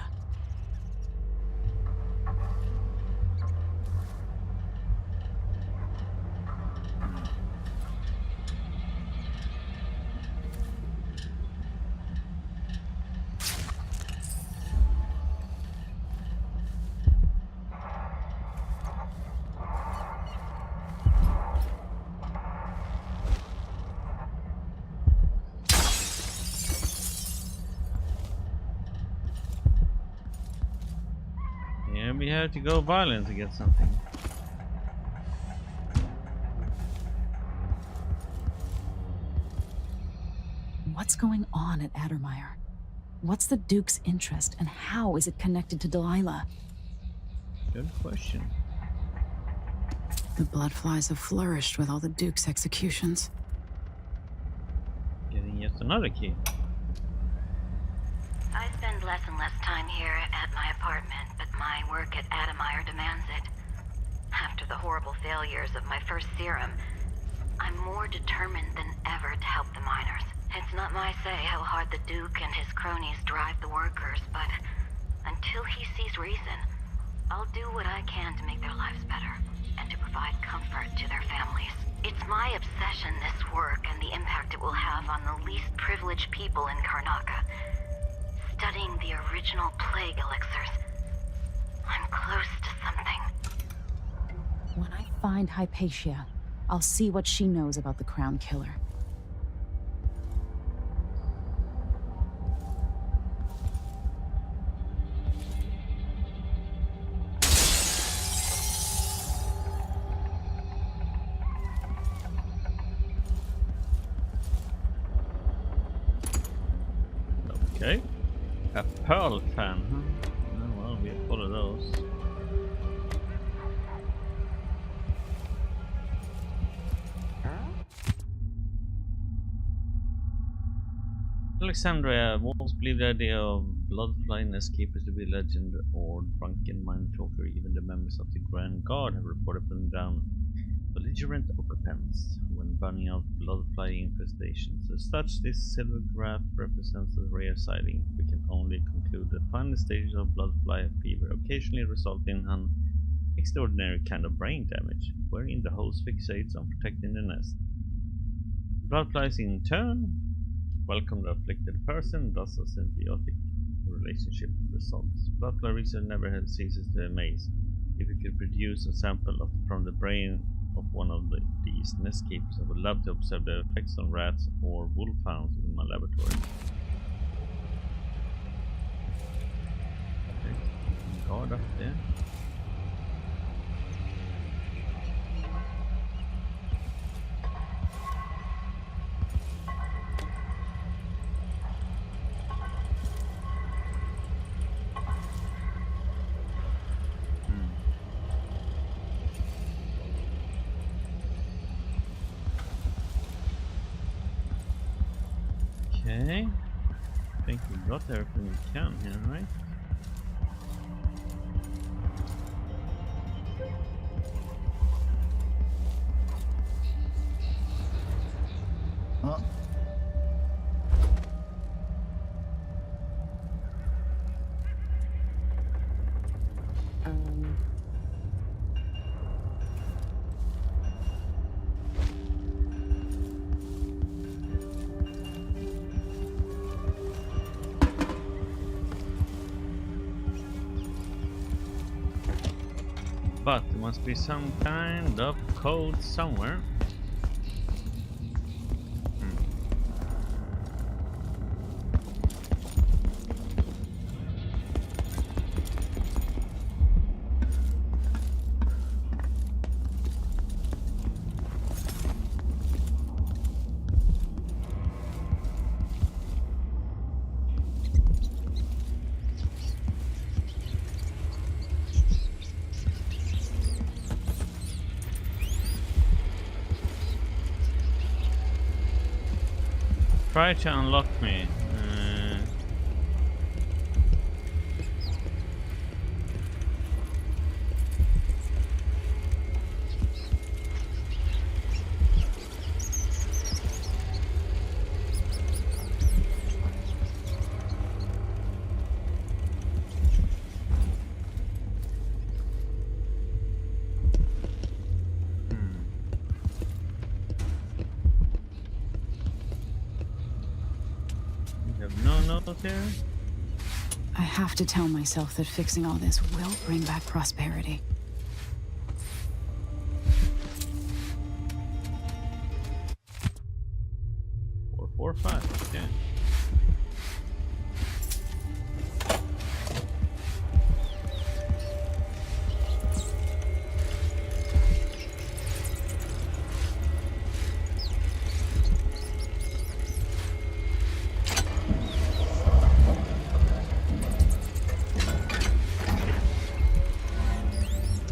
Yeah, we have to go violent to get something. What's going on at Addermire? What's the Duke's interest, and how is it connected to Delilah? Good question. The bloodflies have flourished with all the Duke's executions. Getting yet another key. I spend less and less time here at my apartment, but my work at Addermire demands it. After the horrible failures of my first serum, I'm more determined than ever to help the miners. It's not my say how hard the Duke and his cronies drive the workers, but until he sees reason, I'll do what I can to make their lives better and to provide comfort to their families. It's my obsession, this work, and the impact it will have on the least privileged people in Karnaca. Studying the original plague elixirs. I'm close to something. When I find Hypatia, I'll see what she knows about the Crown Killer. Okay. A pearl fan, huh? Oh, well, we have full of those. Alexandria, wolves believe the idea of blood-flying escapers to be legend or drunken mind talk, or even the members of the Grand Guard have reported putting down belligerent occupants when burning out blood-fly infestations. As such, this silver graph represents a rare sighting. We can only conclude that final stages of blood-fly fever occasionally result in an extraordinary kind of brain damage, wherein the host fixates on protecting the nest. Bloodflies in turn welcome the afflicted person, thus a symbiotic relationship results. Bloodfly research never ceases to amaze. If we could produce a sample from the brain of one of these nest keepers, I would love to observe their effects on rats or wolfhounds in my laboratory. Okay, guard up there. Okay, I think we got everything we can here, right? Huh? But there must be some kind of code somewhere. Try to unlock me. There? I have to tell myself that fixing all this will bring back prosperity. Four, 5, okay.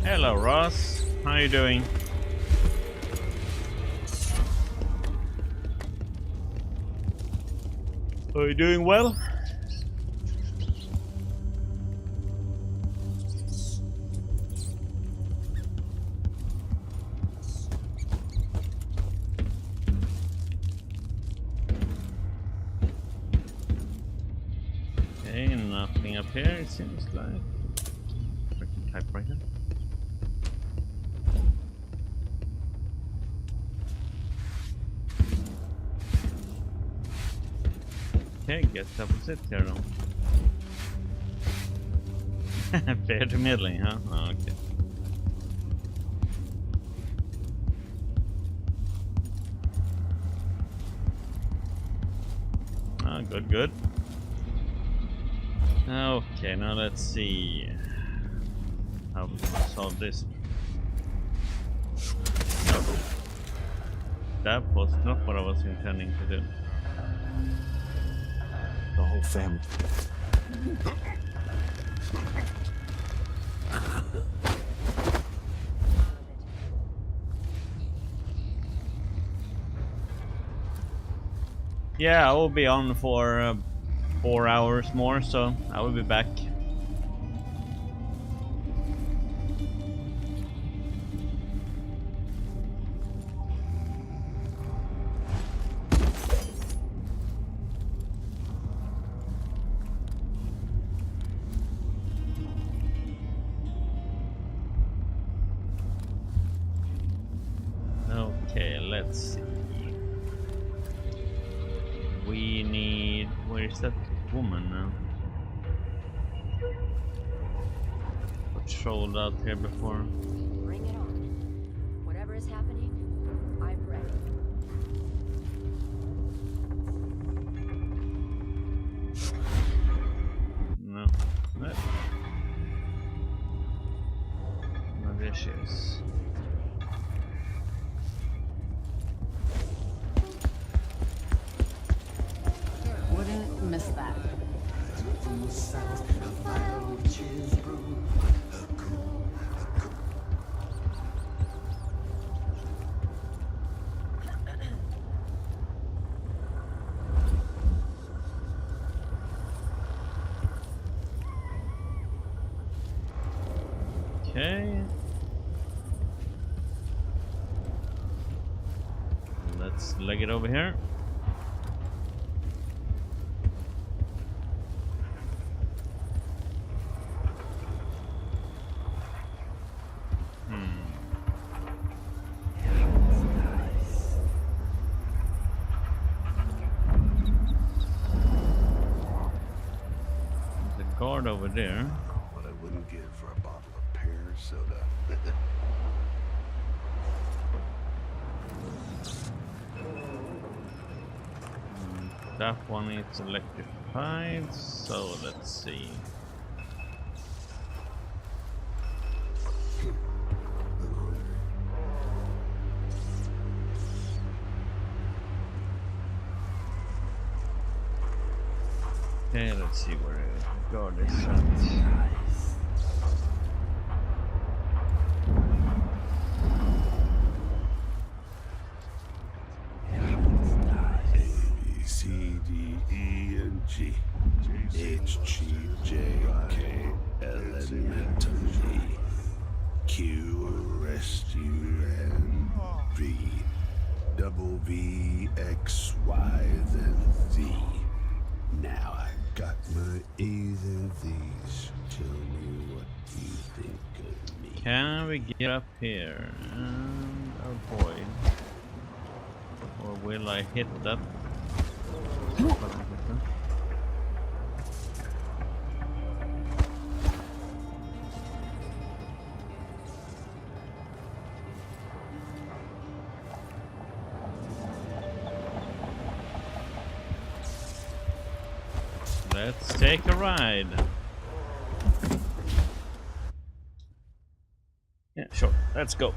Hello Ross, how are you doing? Are you doing well? Okay, nothing up here it seems like. Freaking typewriter. Okay, guess that was it here then. Fair to middling, huh? Oh, okay. Ah, good, good. Okay, now let's see how we can solve this. No. That was not what I was intending to do. The whole family. Yeah, I will be on for 4 hours more, so I will be back. Okay, let's see. We need... Where is that woman now? Patrolled out here before. Bring it on. Whatever is happening, I'm ready. No. No. No, there she is. Wouldn't miss that. Okay. Let's leg it over here. There's a guard over there. What I wouldn't give for a bottle of pear soda. That one is electrified, so let's see. Okay, let's see where the guard is at. C, D, E, and G. H, G, J, K, L, N, T, Q, R, S, U, N, V, double V, X, Y, then Z. Now I got my A's and Z's. Tell me what you think of me. Can we get up here and avoid? Or will I hit that? Let's take a ride. Yeah, sure. Let's go.